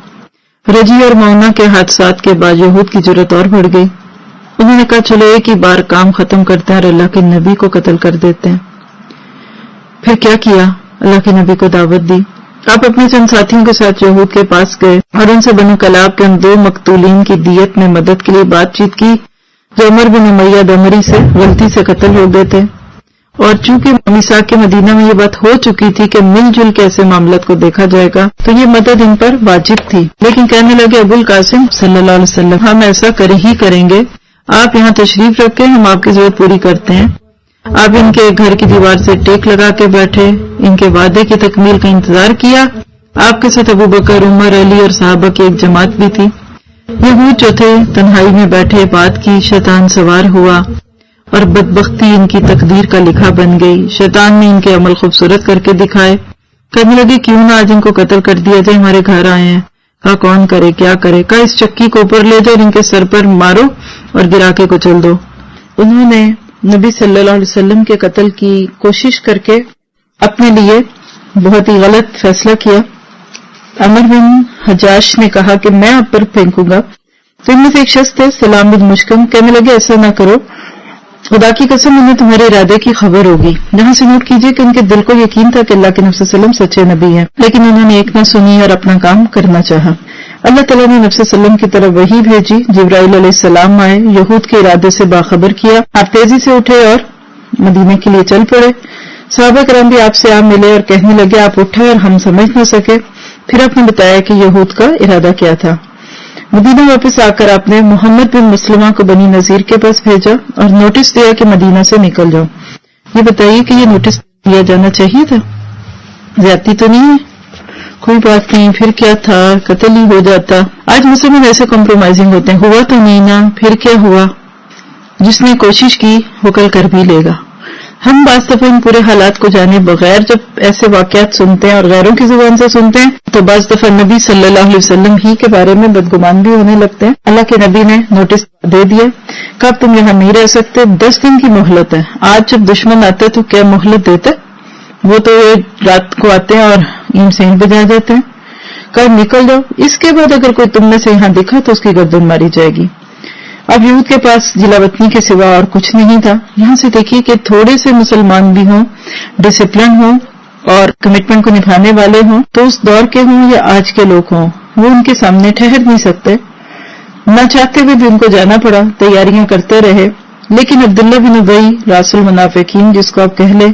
رجی اور معونہ کے حادثات کے بعد یہود کی جرأت اور بڑھ گئی۔ انہوں نے کہا چلو ایک ہی بار کام ختم کرتے ہیں اور اللہ کے نبی کو قتل کر دیتے ہیں۔ پھر کیا کیا؟ اللہ کے نبی کو دعوت دی۔ آپ اپنے چند ساتھیوں کے ساتھ یہود کے پاس گئے اور ان سے بنو کلاب کے ان 2 مقتولین کی دیت میں مدد کے لیے بات چیت کی جو عمر بن امیہ دمری سے غلطی سے قتل ہو گئے تھے، اور چونکہ میثاق کے مدینہ میں یہ بات ہو چکی تھی کہ مل جل کے ایسے معاملات کو دیکھا جائے گا تو یہ مدد ان پر واجب تھی، لیکن کہنے لگے ابو القاسم صلی اللہ علیہ وسلم ہم ایسا کریں گے، آپ یہاں تشریف رکھیں، ہم آپ کی ضرورت پوری کرتے ہیں۔ آپ ان کے گھر کی دیوار سے ٹیک لگا کے بیٹھے، ان کے وعدے کی تکمیل کا انتظار کیا۔ آپ کے ساتھ ابو بکر، عمر، علی اور صحابہ کی ایک جماعت بھی تھی۔ یہود جو تھے تنہائی میں بیٹھے، بات کی، شیطان سوار ہوا اور بدبختی ان کی تقدیر کا لکھا بن گئی۔ شیطان نے ان کے عمل خوبصورت کر کے دکھائے، کہنے لگے کیوں نہ آج ان کو قتل کر دیا جائے، ہمارے گھر آئے ہیں۔ کہا کون کرے، کیا کرے؟ کہا اس چکی کو اوپر لے جاؤ اور ان کے سر پر مارو اور گرا کے کچل دو۔ انہوں نے نبی صلی اللہ علیہ وسلم کے قتل کی کوشش کر کے اپنے لیے بہت ہی غلط فیصلہ کیا۔ عمر بن حجاش نے کہا کہ میں آپ پر پھینکوں گا تو ان میں سے ایک شخص تھے سلام بن مشکم، کہنے لگے ایسا نہ کرو، خدا کی قسم انہیں تمہارے ارادے کی خبر ہوگی۔ یہاں سے نوٹ کیجئے کہ ان کے دل کو یقین تھا کہ اللہ کے نبی صلی اللہ علیہ وسلم سچے نبی ہیں، لیکن انہوں نے ایک نہ سنی اور اپنا کام کرنا چاہا۔ اللہ تعالیٰ نے نبی صلی اللہ علیہ وسلم کی طرف وحی بھیجی، جبرائیل علیہ السلام آئے، یہود کے ارادے سے باخبر کیا، آپ تیزی سے اٹھے اور مدینے کے لیے چل پڑے۔ صحابہ کرام بھی آپ سے آ ملے اور کہنے لگے آپ اٹھے اور ہم سمجھ نہ سکے۔ پھر آپ نے بتایا کہ یہود کا ارادہ کیا تھا۔ مدینہ واپس آ کر آپ نے محمد بن مسلمہ کو بنی نذیر کے پاس بھیجا اور نوٹس دیا کہ مدینہ سے نکل جاؤ۔ یہ بتائیے کہ یہ نوٹس دیا جانا چاہیے تھا؟ زیادتی تو نہیں ہے؟ کوئی بات نہیں، پھر کیا تھا، قتل ہی ہو جاتا۔ آج مسلمان ایسے کمپرومائزنگ ہوتے ہیں، ہوا تو نہیں نا، پھر کیا ہوا، جس نے کوشش کی وہ کل کر بھی لے گا۔ ہم بعض دفعہ ان پورے حالات کو جانے بغیر جب ایسے واقعات سنتے ہیں اور غیروں کی زبان سے سنتے ہیں تو بعض دفعہ نبی صلی اللہ علیہ وسلم ہی کے بارے میں بدگمان بھی ہونے لگتے ہیں۔ اللہ کے نبی نے نوٹس دے دیا کہ اب تم یہاں نہیں رہ سکتے، 10 دن کی مہلت ہے۔ آج جب دشمن آتے تو کیا مہلت دیتے؟ وہ تو رات کو آتے ہیں اور این سین بجا جاتے ہیں، کب نکل جاؤ۔ اس کے بعد اگر کوئی تم میں سے یہاں دکھا تو اس کی گردن ماری جائے گی۔ اب یہود کے پاس جلا وطنی کے سوا اور کچھ نہیں تھا۔ یہاں سے دیکھیے کہ تھوڑے سے مسلمان بھی ہوں، ڈسپلن ہوں اور کمٹمنٹ کو نبھانے والے ہوں، تو اس دور کے ہوں یا آج کے لوگ ہوں، وہ ان کے سامنے ٹھہر نہیں سکتے۔ نہ چاہتے ہوئے بھی ان کو جانا پڑا، تیاریاں کرتے رہے۔ لیکن عبداللہ بن ابی راس المنافقین جس کو آپ کہہ لیں،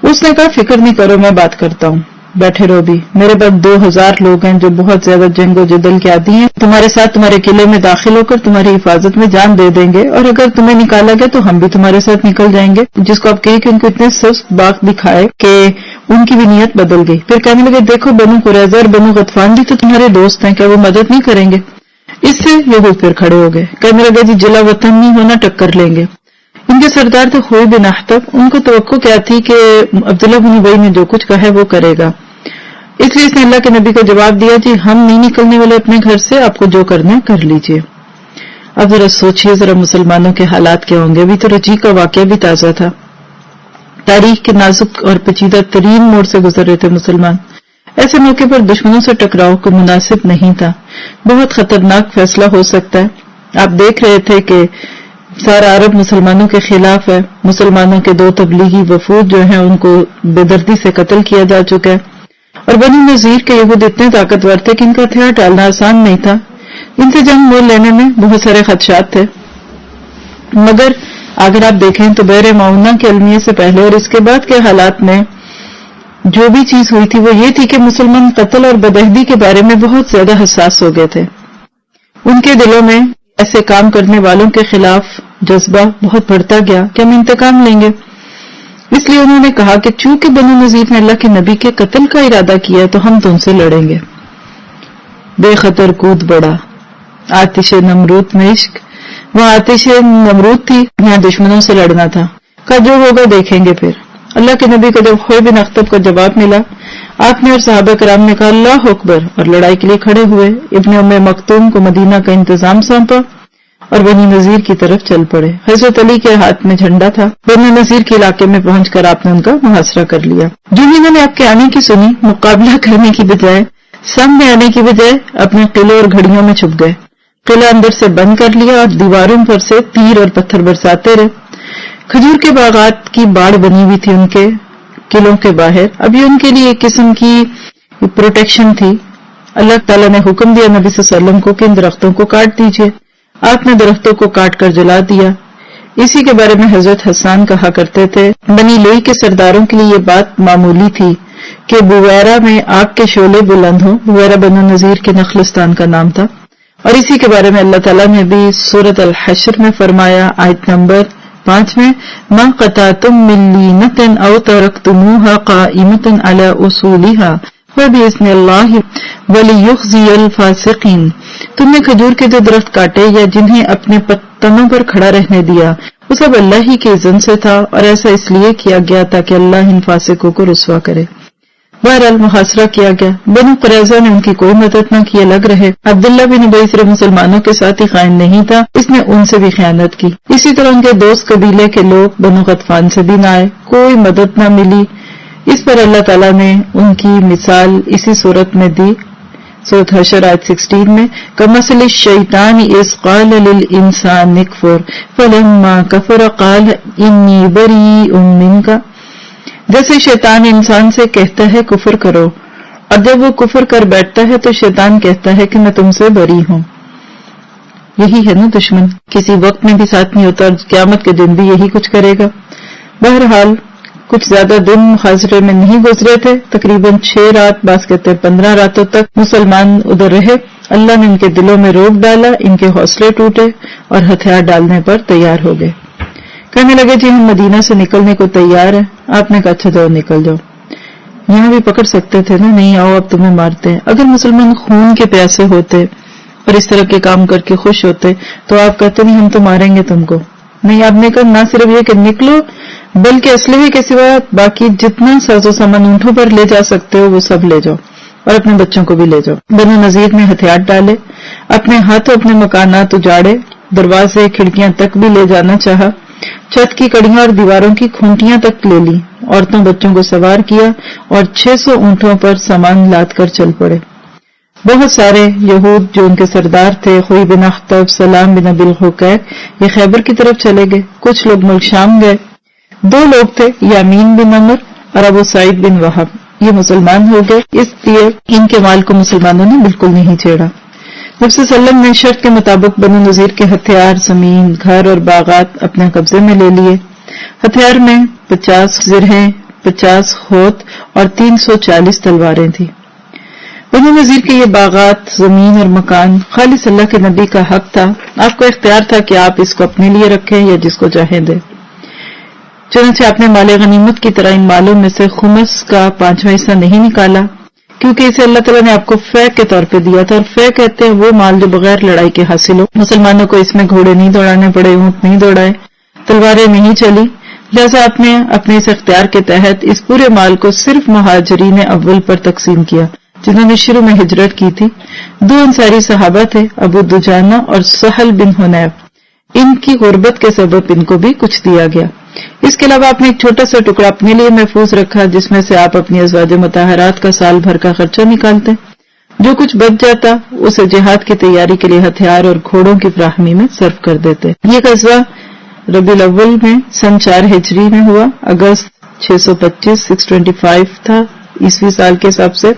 اس نے کہا فکر نہیں کرو، میں بات کرتا ہوں، بیٹھے رہو بھی، میرے پاس 2000 لوگ ہیں جو بہت زیادہ جنگ و جدل کے عادی ہیں، تمہارے ساتھ تمہارے قلعے میں داخل ہو کر تمہاری حفاظت میں جان دے دیں گے، اور اگر تمہیں نکالا گیا تو ہم بھی تمہارے ساتھ نکل جائیں گے۔ جس کو آپ کہیں کہ ان کو اتنے سست باغ دکھائے کہ ان کی بھی نیت بدل گئی۔ پھر کہنے لگے دیکھو بنو قریظہ اور بنو غطفان بھی تو تمہارے دوست ہیں، کیا وہ مدد نہیں کریں گے؟ اس سے یہود پھر کھڑے ہو گئے، کہنے لگے جی جلا وطن نہیں ہونا، ٹکر لیں گے۔ ان کے سردار تھے خوئی بن اخطب، ان کو توقع کیا تھی کہ عبداللہ بن ابی نے جو کچھ کہا ہے وہ کرے گا، اس لیے اس نے اللہ کے نبی کو جواب دیا جی ہم نہیں نکلنے والے اپنے گھر سے، آپ کو جو کرنا ہے کر لیجئے۔ اب ذرا سوچئے ذرا مسلمانوں کے حالات کیا ہوں گے۔ ابھی تو رجیع کا واقعہ بھی تازہ تھا، تاریخ کے نازک اور پیچیدہ ترین موڑ سے گزر رہے تھے مسلمان۔ ایسے موقع پر دشمنوں سے ٹکراؤ کو مناسب نہیں تھا، بہت خطرناک فیصلہ ہو سکتا ہے۔ آپ دیکھ رہے تھے کہ سارا عرب مسلمانوں کے خلاف ہے، مسلمانوں کے 2 تبلیغی وفود جو ہیں ان کو بے دردی سے قتل کیا جا چکا ہے، اور بنی نذیر کے یہود اتنے طاقتور تھے کہ ان کا ہتھیار ڈالنا آسان نہیں تھا۔ ان سے جنگ مول لینے میں بہت سارے خدشات تھے، مگر اگر آپ دیکھیں تو بحر معونہ کے المیے سے پہلے اور اس کے بعد کے حالات میں جو بھی چیز ہوئی تھی وہ یہ تھی کہ مسلمان قتل اور بدعہدی کے بارے میں بہت زیادہ حساس ہو گئے تھے۔ ان کے دلوں میں ایسے کام کرنے والوں کے خلاف جذبہ بہت بڑھتا گیا کہ ہم انتقام لیں گے۔ اس لیے انہوں نے کہا کہ چونکہ بنو نذیر نے اللہ کے نبی کے قتل کا ارادہ کیا تو ہم تو ان سے لڑیں گے۔ بے خطر کود بڑا، آتش نمرود میں عشق، وہاں آتش نمرود تھی، یہاں دشمنوں سے لڑنا تھا۔ کہا جو ہوگا دیکھیں گے۔ پھر اللہ کے نبی کو جب خوئی بن اخطب کا جواب ملا، آپ نے اور صحابہ کرام نے کہا اللہ اکبر اور لڑائی کے لیے کھڑے ہوئے۔ ابن ام مکتوم کو مدینہ کا انتظام سونپا اور بنی نذیر کی طرف چل پڑے۔ حضرت علی کے ہاتھ میں جھنڈا تھا۔ بنی نذیر کے علاقے میں پہنچ کر آپ نے ان کا محاصرہ کر لیا۔ جو انہوں نے آپ کے آنے کی سنی، مقابلہ کرنے کی بجائے، سامنے آنے کی بجائے اپنے قلعوں اور گھڑیوں میں چھپ گئے۔ قلعہ اندر سے بند کر لیا اور دیواروں پر سے تیر اور پتھر برساتے رہے۔ کھجور کے باغات کی باڑ بنی ہوئی تھی ان کے قلعوں کے باہر۔ اب یہ ان کے لیے ایک قسم کی پروٹیکشن تھی۔ اللہ تعالیٰ نے حکم دیا نبی صلی اللہ علیہ وسلم کو کہ ان درختوں کو کاٹ دیجیے۔ آپ نے درختوں کو کاٹ کر جلا دیا۔ اسی کے بارے میں حضرت حسان کہا کرتے تھے بنی لوئی کے سرداروں کے لیے یہ بات معمولی تھی کہ بویرہ میں آگ کے شعلے بلند ہوں۔ بویرہ بنو نذیر کے نخلستان کا نام تھا، اور اسی کے بارے میں اللہ تعالیٰ نے بھی سورۃ الحشر میں فرمایا، آیت نمبر 5 میں، ما قطعتم من لینۃ او ترکتموها قائمۃ علی اصولها فبإذن اللہ ولیخزی الفاسقین۔ تم نے کھجور کے جو درخت کاٹے یا جنہیں اپنے پتنوں پر کھڑا رہنے دیا، وہ سب اللہ ہی کے اذن سے تھا، اور ایسا اس لیے کیا گیا تاکہ اللہ ان فاسقوں کو رسوا کرے۔ بہرحال محاصرہ کیا گیا۔ بنو قریظہ نے ان کی کوئی مدد نہ کی، الگ رہے۔ عبداللہ بن ابی صرف مسلمانوں کے ساتھ ہی قائم نہیں تھا، اس نے ان سے بھی خیانت کی۔ اسی طرح ان کے دوست قبیلے کے لوگ بنو غطفان سے بھی نہ آئے، کوئی مدد نہ ملی۔ اس پر اللہ تعالیٰ نے ان کی مثال اسی صورت میں دی، سورۃ حشر آیت 16 میں کمثل الشیطان اذ قال للانسان اکفر فلما کفر قال انی بریء منک، جیسے شیطان انسان سے کہتا ہے کفر کرو، اور جب وہ کفر کر بیٹھتا ہے تو شیطان کہتا ہے کہ میں تم سے بری ہوں۔ یہی ہے نا دشمن، کسی وقت میں بھی ساتھ نہیں ہوتا اور قیامت کے دن بھی یہی کچھ کرے گا۔ بہرحال کچھ زیادہ دن محاصرے میں نہیں گزرے تھے، تقریباً 6 رات، بعض کہتے ہیں 15 راتوں تک مسلمان ادھر رہے۔ اللہ نے ان کے دلوں میں روک ڈالا، ان کے حوصلے ٹوٹے اور ہتھیار ڈالنے پر تیار ہو گئے۔ کہنے لگے جی ہم مدینہ سے نکلنے کو تیار ہیں۔ آپ نے کہا اچھا جاؤ نکل جاؤ، یہاں بھی پکڑ سکتے تھے نا، نہیں آؤ اب تمہیں مارتے ہیں۔ اگر مسلمان خون کے پیاسے ہوتے اور اس طرح کے کام کر کے خوش ہوتے تو آپ کہتے نہیں ہم تو ماریں گے تم کو، نہیں آپ نے کہا نہ صرف یہ کہ نکلو بلکہ اسلحے کے سوا باقی جتنا ساز و سامان اونٹوں پر لے جا سکتے ہو وہ سب لے جاؤ اور اپنے بچوں کو بھی لے جاؤ۔ بنو نذیر نے ہتھیار ڈالے، اپنے ہاتھوں اپنے مکانات اجاڑے، دروازے کھڑکیاں تک بھی لے جانا چاہا، چھت کی کڑیاں اور دیواروں کی کھونٹیاں تک لے لی، عورتوں بچوں کو سوار کیا اور 600 اونٹوں پر سامان لاد کر چل پڑے۔ بہت سارے یہود جو ان کے سردار تھے، خوئی بن اخطب، سلام بن ابی الحقیق، یہ خیبر کی طرف چلے گئے، کچھ لوگ ملک شام گئے۔ 2 لوگ تھے، یامین بن عمر اور ابو سعید بن وہب، یہ مسلمان ہو گئے، اس لیے ان کے مال کو مسلمانوں نے بالکل نہیں چھیڑا۔ نبی صلی اللہ علیہ وسلم نے شرط کے مطابق بنو نذیر کے ہتھیار، زمین، گھر اور باغات اپنے قبضے میں لے لیے۔ ہتھیار میں 50 زرہیں، 50 خوت اور 340 تلواریں تھیں۔ بنو نذیر کے یہ باغات، زمین اور مکان خالص اللہ کے نبی کا حق تھا، آپ کو اختیار تھا کہ آپ اس کو اپنے لیے رکھیں یا جس کو چاہیں دیں۔ چنانچہ آپ نے مال غنیمت کی طرح ان مالوں میں سے خمس کا 5واں حصہ نہیں نکالا، کیونکہ اسے اللہ تعالیٰ نے آپ کو فے کے طور پہ دیا تھا، اور فے کہتے ہیں وہ مال جو بغیر لڑائی کے حاصل ہو۔ مسلمانوں کو اس میں گھوڑے نہیں دوڑانے پڑے، اونٹ نہیں دوڑائے، تلواریں نہیں چلی، لہذا آپ نے اپنے اس اختیار کے تحت اس پورے مال کو صرف مہاجرین اول پر تقسیم کیا جنہوں نے شروع میں ہجرت کی تھی۔ 2 انصاری صحابہ تھے، ابو دجانہ اور سہل بن حنیف، ان کی غربت کے سبب ان کو بھی کچھ دیا گیا۔ اس کے علاوہ آپ نے ایک چھوٹا سا ٹکڑا اپنے لیے محفوظ رکھا جس میں سے آپ اپنی ازواج مطہرات کا سال بھر کا خرچہ نکالتے، جو کچھ بچ جاتا اسے جہاد کی تیاری کے لیے ہتھیار اور گھوڑوں کی فراہمی میں صرف کر دیتے۔ یہ غزوہ ربیع الاول میں سن 4 ہجری میں ہوا، اگست 625 625 تھا عیسوی سال کے حساب سے۔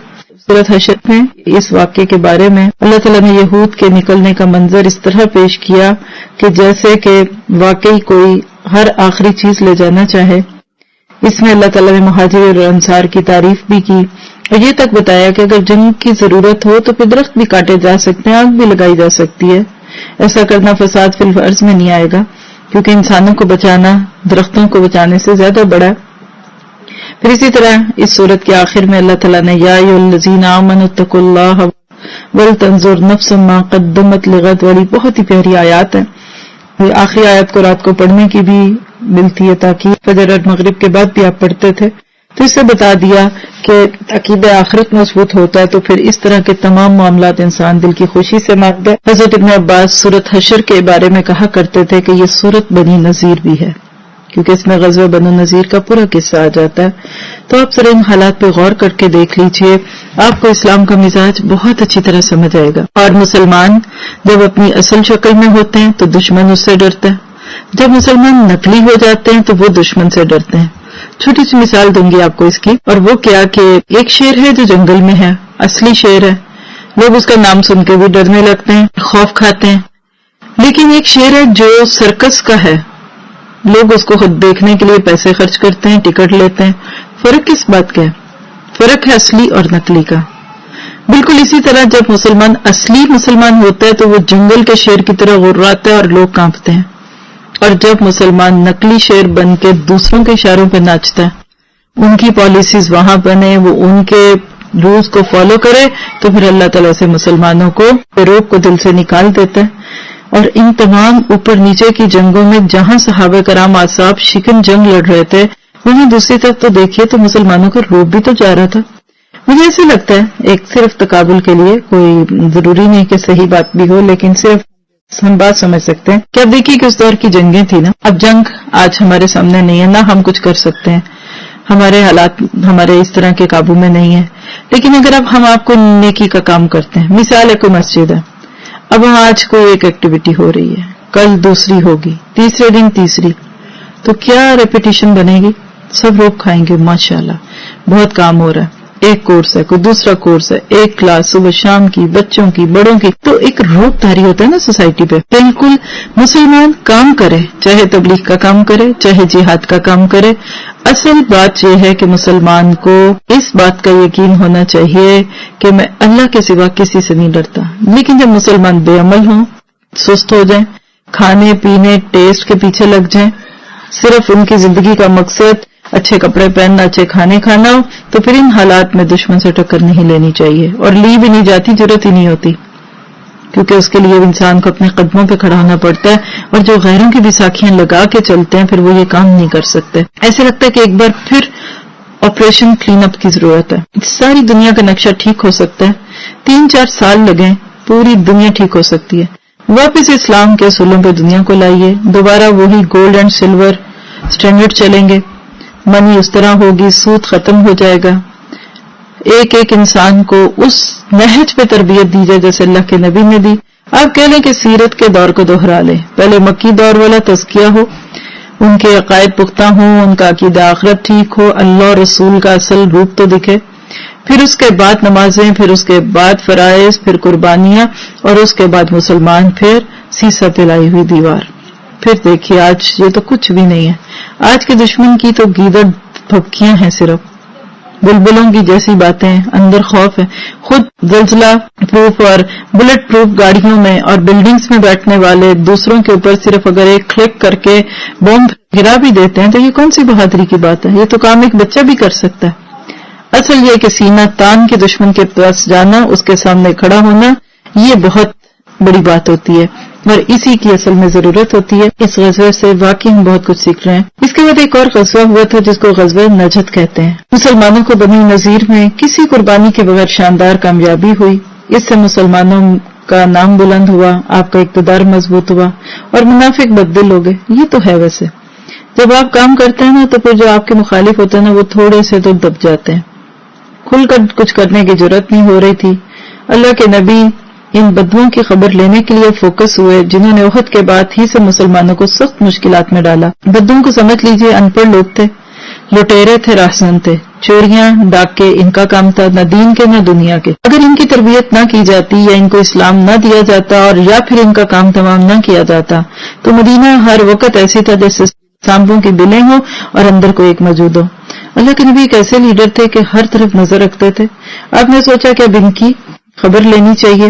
سورۃ حشر میں اس واقعے کے بارے میں اللہ تعالیٰ نے یہود کے نکلنے کا منظر اس طرح پیش کیا کہ جیسے کہ واقعی کوئی ہر آخری چیز لے جانا چاہے۔ اس میں اللہ تعالیٰ نے مہاجر اور انصار کی تعریف بھی کی اور یہ تک بتایا کہ اگر جنگ کی ضرورت ہو تو پھر درخت بھی کاٹے جا سکتے ہیں، آگ بھی لگائی جا سکتی ہے۔ ایسا کرنا فساد فی الارض میں نہیں آئے گا، کیونکہ انسانوں کو بچانا درختوں کو بچانے سے زیادہ بڑا ہے۔ پھر اسی طرح اس سورت کے آخر میں اللہ تعالیٰ نے یا ایھا الذین آمنوا اتقوا اللہ ولتنظر نفس ما قدمت لغد والی بہت ہی پیاری آیات ہے۔ یہ آخری آیت کو رات کو پڑھنے کی بھی ملتی ہے تاکہ فجر اور مغرب کے بعد بھی آپ پڑھتے تھے، تو اس سے بتا دیا کہ عقیدہ آخرت مضبوط ہوتا ہے تو پھر اس طرح کے تمام معاملات انسان دل کی خوشی سے مانگتا ہے۔ حضرت ابن عباس سورت حشر کے بارے میں کہا کرتے تھے کہ یہ سورت بنی نذیر بھی ہے، کیونکہ اس میں غزوہ بنو نذیر کا پورا قصہ آ جاتا ہے۔ تو آپ ذرا ان حالات پہ غور کر کے دیکھ لیجئے، آپ کو اسلام کا مزاج بہت اچھی طرح سمجھ آئے گا۔ اور مسلمان جب اپنی اصل شکل میں ہوتے ہیں تو دشمن اس سے ڈرتا ہے، جب مسلمان نقلی ہو جاتے ہیں تو وہ دشمن سے ڈرتے ہیں۔ چھوٹی سی مثال دوں گی آپ کو اس کی، اور وہ کیا کہ ایک شیر ہے جو جنگل میں ہے، اصلی شیر ہے، لوگ اس کا نام سن کے بھی ڈرنے لگتے ہیں، خوف کھاتے ہیں۔ لیکن ایک شیر ہے جو سرکس کا ہے، لوگ اس کو خود دیکھنے کے لیے پیسے خرچ کرتے ہیں، ٹکٹ لیتے ہیں۔ فرق کس بات کا ہے؟ فرق ہے اصلی اور نقلی کا۔ بالکل اسی طرح جب مسلمان اصلی مسلمان ہوتا ہے تو وہ جنگل کے شیر کی طرح غراتا ہے اور لوگ کانپتے ہیں، اور جب مسلمان نقلی شیر بن کے دوسروں کے اشاروں پہ ناچتا ہے، ان کی پالیسیز وہاں بنے، وہ ان کے رولز کو فالو کرے، تو پھر اللہ تعالیٰ سے مسلمانوں کو فروغ کو دل سے نکال دیتا ہے۔ اور ان تمام اوپر نیچے کی جنگوں میں جہاں صحابہ کرام اصحاب شکن جنگ لڑ رہے تھے، وہیں دوسری طرف تو دیکھیے تو مسلمانوں کا روب بھی تو جا رہا تھا۔ مجھے ایسے لگتا ہے ایک صرف تقابل کے لیے، کوئی ضروری نہیں کہ صحیح بات بھی ہو، لیکن صرف ہم بات سمجھ سکتے ہیں کہ اب دیکھیے کہ اس دور کی جنگیں تھیں نا، اب جنگ آج ہمارے سامنے نہیں ہے، نہ ہم کچھ کر سکتے ہیں۔ ہمارے حالات ہمارے اس طرح کے قابو میں نہیں ہیں. لیکن اگر اب ہم آپ کو نیکی کا کام کرتے ہیں، مثال ہے کوئی مسجد ہے، اب آج کوئی ایک ایکٹیویٹی ہو رہی ہے، کل دوسری ہوگی، تیسرے دن تیسری، تو کیا ریپیٹیشن بنے گی؟ سب لوگ کھائیں گے ماشاءاللہ بہت کام ہو رہا ہے. ایک کورس ہے، کوئی دوسرا کورس ہے، ایک کلاس صبح شام کی، بچوں کی، بڑوں کی، تو ایک روپ تاری ہوتا ہے نا سوسائٹی پہ. بالکل مسلمان کام کرے، چاہے تبلیغ کا کام کرے، چاہے جہاد کا کام کرے. اصل بات یہ ہے کہ مسلمان کو اس بات کا یقین ہونا چاہیے کہ میں اللہ کے سوا کسی سے نہیں ڈرتا. لیکن جب مسلمان بے عمل ہوں، سست ہو جائیں، کھانے پینے ٹیسٹ کے پیچھے لگ جائیں، صرف ان کی زندگی کا مقصد اچھے کپڑے پہننا، اچھے کھانے کھانا ہو، تو پھر ان حالات میں دشمن سے ٹکر نہیں لینی چاہیے، اور لی بھی نہیں جاتی، ضرورت ہی نہیں ہوتی، کیونکہ اس کے لیے انسان کو اپنے قدموں پہ کھڑا ہونا پڑتا ہے. اور جو غیروں کی بھی ساکھیاں لگا کے چلتے ہیں پھر وہ یہ کام نہیں کر سکتے. ایسے لگتا ہے کہ ایک بار پھر آپریشن کلین اپ کی ضرورت ہے. ساری دنیا کا نقشہ ٹھیک ہو سکتا ہے، 3-4 سال لگیں پوری دنیا ٹھیک ہو سکتی ہے. واپس اسلام کے اصولوں پہ دنیا کو لائیے، دوبارہ وہی گولڈ اینڈ سلور سٹینڈرڈ چلیں گے، منی اس طرح ہوگی، سود ختم ہو جائے گا. ایک ایک انسان کو اس نہج پہ تربیت دی جائے جیسے اللہ کے نبی نے دی. آپ کہہ لیں کہ سیرت کے دور کو دوہرا لیں، پہلے مکی دور والا تزکیہ ہو، ان کے عقائد پختہ ہوں، ان کا عقیدہ آخرت ٹھیک ہو، اللہ اور رسول کا اصل روپ تو دکھے، پھر اس کے بعد نمازیں، پھر اس کے بعد فرائض، پھر قربانیاں، اور اس کے بعد مسلمان، پھر سیسا پلائی ہوئی دیوار. پھر دیکھیے آج یہ تو کچھ بھی نہیں ہے. آج کے دشمن کی تو گیدڑ پھپکیاں ہیں، صرف بلبلوں کی جیسی باتیں، اندر خوف ہے. خود زلزلہ پروف اور بلٹ پروف گاڑیوں میں اور بلڈنگز میں بیٹھنے والے دوسروں کے اوپر صرف اگر ایک کلک کر کے بم گرا بھی دیتے ہیں تو یہ کون سی بہادری کی بات ہے؟ یہ تو کام ایک بچہ بھی کر سکتا ہے. اصل یہ کہ سینہ تان کے دشمن کے پاس جانا، اس کے سامنے کھڑا ہونا، یہ بہت بڑی بات ہوتی ہے، اور اسی کی اصل میں ضرورت ہوتی ہے. اس غزوے سے واقعی ہم بہت کچھ سیکھ رہے ہیں. اس کے بعد ایک اور غزوہ ہوا تھا جس کو غزوہ نجد کہتے ہیں. مسلمانوں کو بنی نذیر میں کسی قربانی کے بغیر شاندار کامیابی ہوئی. اس سے مسلمانوں کا نام بلند ہوا، آپ کا اقتدار مضبوط ہوا، اور منافق بددل ہو گئے. یہ تو ہے ویسے جب آپ کام کرتے ہیں نا تو پھر جو آپ کے مخالف ہوتے ہیں نا وہ تھوڑے سے تو دب جاتے ہیں. کھل کر کچھ کرنے کی ضرورت نہیں ہو رہی تھی. اللہ کے نبی ان بدوؤں کی خبر لینے کے لیے فوکس ہوئے جنہوں نے احد کے بعد ہی سے مسلمانوں کو سخت مشکلات میں ڈالا. بدوؤں کو سمجھ لیجئے ان پڑھ لوگ تھے، لٹیرے تھے، راہزن تھے، چوریاں ڈاکے ان کا کام تھا، نہ دین کے نہ دنیا کے. اگر ان کی تربیت نہ کی جاتی یا ان کو اسلام نہ دیا جاتا اور یا پھر ان کا کام تمام نہ کیا جاتا تو مدینہ ہر وقت ایسی تھا جیسے سانپوں کی بلیں ہوں اور اندر کوئی ایک موجود ہو. اللہ کے نبی ایک ایسے لیڈر تھے کہ ہر طرف نظر رکھتے تھے. آپ نے سوچا کہ اب ان کی خبر لینی چاہیے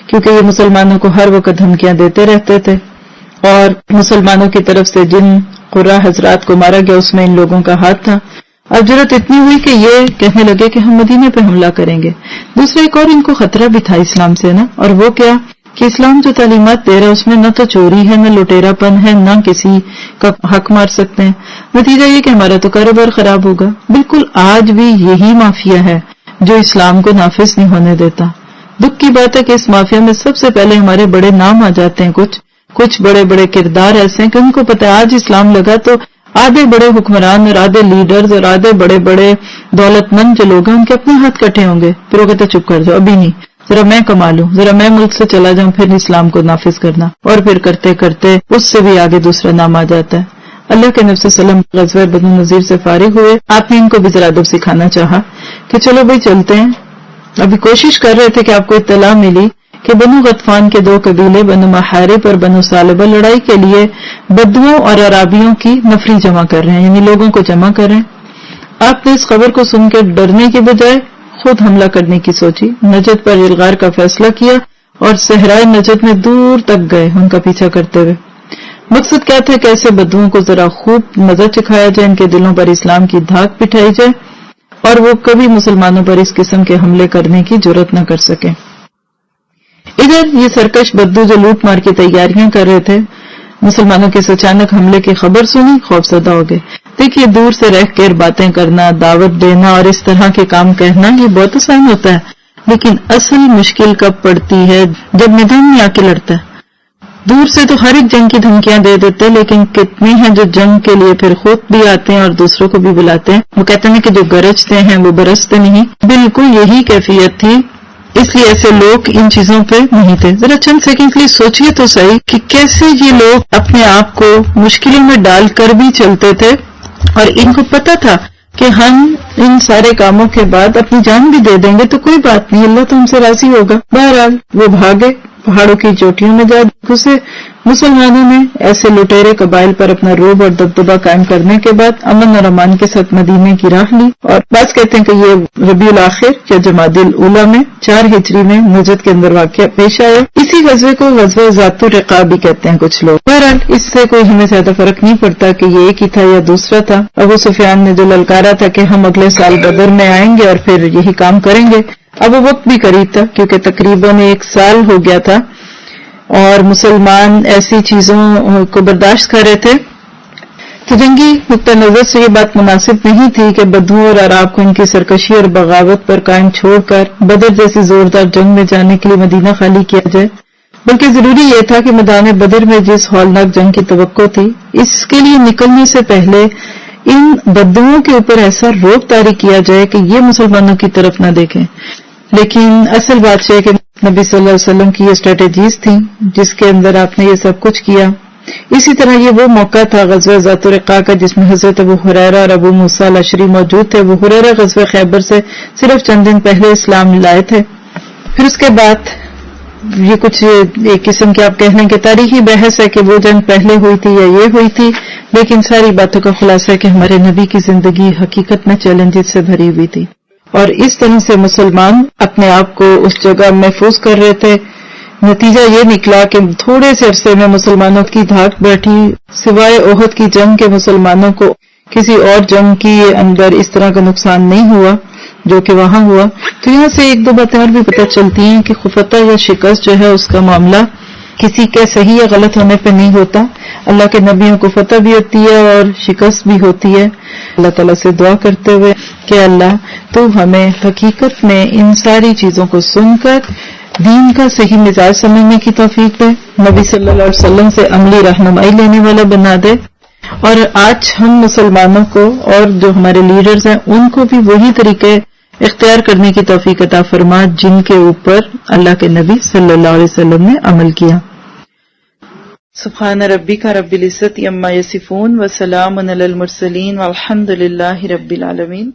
کیونکہ یہ مسلمانوں کو ہر وقت دھمکیاں دیتے رہتے تھے، اور مسلمانوں کی طرف سے جن قرہ حضرات کو مارا گیا اس میں ان لوگوں کا ہاتھ تھا. اب ضرورت اتنی ہوئی کہ یہ کہنے لگے کہ ہم مدینے پہ حملہ کریں گے. دوسرا ایک اور ان کو خطرہ بھی تھا اسلام سے نا، اور وہ کیا کہ اسلام جو تعلیمات دے رہا ہے اس میں نہ تو چوری ہے، نہ لٹیرا پن ہے، نہ کسی کا حق مار سکتے ہیں. نتیجہ یہ کہ ہمارا تو کاروبار خراب ہوگا. بالکل آج بھی یہی مافیا ہے جو اسلام کو نافذ نہیں ہونے دیتا. دکھ کی بات ہے کہ اس مافیا میں سب سے پہلے ہمارے بڑے نام آ جاتے ہیں. کچھ بڑے بڑے کردار ایسے ہیں کہ ان کو پتہ ہے آج اسلام لگا تو آدھے بڑے حکمران اور آدھے لیڈرز اور آدھے بڑے بڑے دولت مند جو لوگ ہیں ان کے اپنے ہاتھ کٹے ہوں گے. پھر وہ کہتے چپ کر جاؤ، ابھی نہیں، ذرا میں کما لوں، ذرا میں ملک سے چلا جاؤں، پھر اسلام کو نافذ کرنا. اور پھر کرتے کرتے اس سے بھی آگے دوسرا نام آ جاتا ہے. اللہ کے نبی صلی اللہ علیہ وسلم غزوہ بنو نذیر سے فارغ ہوئے. آپ نے ان کو بھی ذرا ادب سکھانا چاہا کہ چلو بھائی چلتے ہیں. ابھی کوشش کر رہے تھے کہ آپ کو اطلاع ملی کہ بنو غطفان کے 2 قبیلے بنو محارب اور بنو سالبہ لڑائی کے لیے بدوؤں اور عرابیوں کی نفری جمع کر رہے ہیں، یعنی لوگوں کو جمع کر رہے ہیں. آپ نے اس خبر کو سن کے ڈرنے کے بجائے خود حملہ کرنے کی سوچی. نجد پر الغار کا فیصلہ کیا اور صحرائے نجد میں دور تک گئے ان کا پیچھا کرتے ہوئے. مقصد کیا تھا کہ ایسے بدوؤں کو ذرا خوب مزہ چکھایا جائے، ان کے دلوں پر اسلام کی دھاک بٹھائی جائے اور وہ کبھی مسلمانوں پر اس قسم کے حملے کرنے کی جرات نہ کر سکے. ادھر یہ سرکش بدو جو لوٹ مار کی تیاریاں کر رہے تھے، مسلمانوں کے اچانک حملے کی خبر سنی، خوفزدہ ہو گئے. دیکھیے دور سے رہ کر باتیں کرنا، دعوت دینا اور اس طرح کے کام کہنا یہ بہت آسان ہوتا ہے، لیکن اصل مشکل کب پڑتی ہے جب میدان میں آ کے لڑتا ہے. دور سے تو ہر ایک جنگ کی دھمکیاں دے دیتے، لیکن کتنے ہیں جو جنگ کے لیے پھر خود بھی آتے ہیں اور دوسروں کو بھی بلاتے ہیں۔ وہ کہتے ہیں کہ جو گرجتے ہیں وہ برستے نہیں، بالکل یہی کیفیت تھی، اس لیے ایسے لوگ ان چیزوں پہ نہیں تھے۔ ذرا چند سیکنڈ کے لیے سوچئے تو صحیح کہ کیسے یہ لوگ اپنے آپ کو مشکلوں میں ڈال کر بھی چلتے تھے، اور ان کو پتا تھا کہ ہم ان سارے کاموں کے بعد اپنی جان بھی دے دیں گے تو کوئی بات نہیں، اللہ تو ہم سے راضی ہوگا۔ بہرحال وہ بھاگے، پہاڑوں کی چوٹیوں میں جا گھسے۔ مسلمانوں نے ایسے لٹیرے قبائل پر اپنا رعب اور دبدبہ قائم کرنے کے بعد امن اور امان کے ساتھ مدینے کی راہ لی، اور بعض کہتے ہیں کہ یہ ربیع الاخر یا جمادی الاولیٰ میں 4 ہجری میں نجد کے اندر واقعہ پیش آیا۔ اسی غزوے کو غزوہ ذات الرقاع بھی کہتے ہیں کچھ لوگ۔ بہرحال اس سے کوئی ہمیں زیادہ فرق نہیں پڑتا کہ یہ ایک ہی تھا یا دوسرا تھا۔ ابو سفیان نے جو للکارا تھا کہ ہم اگلے سال بدر میں آئیں گے اور پھر یہی کام کریں گے، اب وہ وقت بھی قریب تھا کیونکہ تقریباً 1 سال ہو گیا تھا اور مسلمان ایسی چیزوں کو برداشت کر رہے تھے تو جنگی نقطہ نظر سے یہ بات مناسب نہیں تھی کہ بدو اور عراب کو ان کی سرکشی اور بغاوت پر قائم چھوڑ کر بدر جیسی زوردار جنگ میں جانے کے لیے مدینہ خالی کیا جائے، بلکہ ضروری یہ تھا کہ میدان بدر میں جس ہولناک جنگ کی توقع تھی اس کے لیے نکلنے سے پہلے ان بدوؤں کے اوپر ایسا رعب طاری کیا جائے کہ یہ مسلمانوں کی طرف نہ دیکھیں۔ لیکن اصل بات یہ ہے کہ نبی صلی اللہ علیہ وسلم کی یہ اسٹریٹجیز تھیں جس کے اندر آپ نے یہ سب کچھ کیا۔ اسی طرح یہ وہ موقع تھا غزوہ ذات الرقاع کا جس میں حضرت ابو ہریرہ اور ابو موسیٰ الاشعری موجود تھے۔ ابو ہریرہ غزوہ خیبر سے صرف چند دن پہلے اسلام لائے تھے۔ پھر اس کے بعد یہ کچھ ایک قسم کے آپ کہہ لیں کہ تاریخی بحث ہے کہ وہ جنگ پہلے ہوئی تھی یا یہ ہوئی تھی، لیکن ساری باتوں کا خلاصہ ہے کہ ہمارے نبی کی زندگی حقیقت میں چیلنجز سے بھری ہوئی تھی، اور اس طرح سے مسلمان اپنے آپ کو اس جگہ محفوظ کر رہے تھے۔ نتیجہ یہ نکلا کہ تھوڑے سے عرصے میں مسلمانوں کی دھاک بیٹھی، سوائے احد کی جنگ کے مسلمانوں کو کسی اور جنگ کی اندر اس طرح کا نقصان نہیں ہوا جو کہ وہاں ہوا۔ تو یہاں سے 1-2 باتیں اور بھی پتہ چلتی ہیں کہ فتح یا شکست جو ہے اس کا معاملہ کسی کے صحیح یا غلط ہونے پہ نہیں ہوتا، اللہ کے نبیوں کو فتح بھی ہوتی ہے اور شکست بھی ہوتی ہے۔ اللہ تعالیٰ سے دعا کرتے ہوئے کہ اللہ تو ہمیں حقیقت میں ان ساری چیزوں کو سن کر دین کا صحیح مزاج سمجھنے کی توفیق دے، نبی صلی اللہ علیہ وسلم سے عملی رہنمائی لینے والا بنا دے، اور آج ہم مسلمانوں کو اور جو ہمارے لیڈرز ہیں ان کو بھی وہی طریقے اختیار کرنے کی توفیق عطا فرما جن کے اوپر اللہ کے نبی صلی اللہ علیہ وسلم نے عمل کیا۔ سبحان ربک رب العزت عما یصفون وسلام علی المرسلین والحمد للہ رب العالمین۔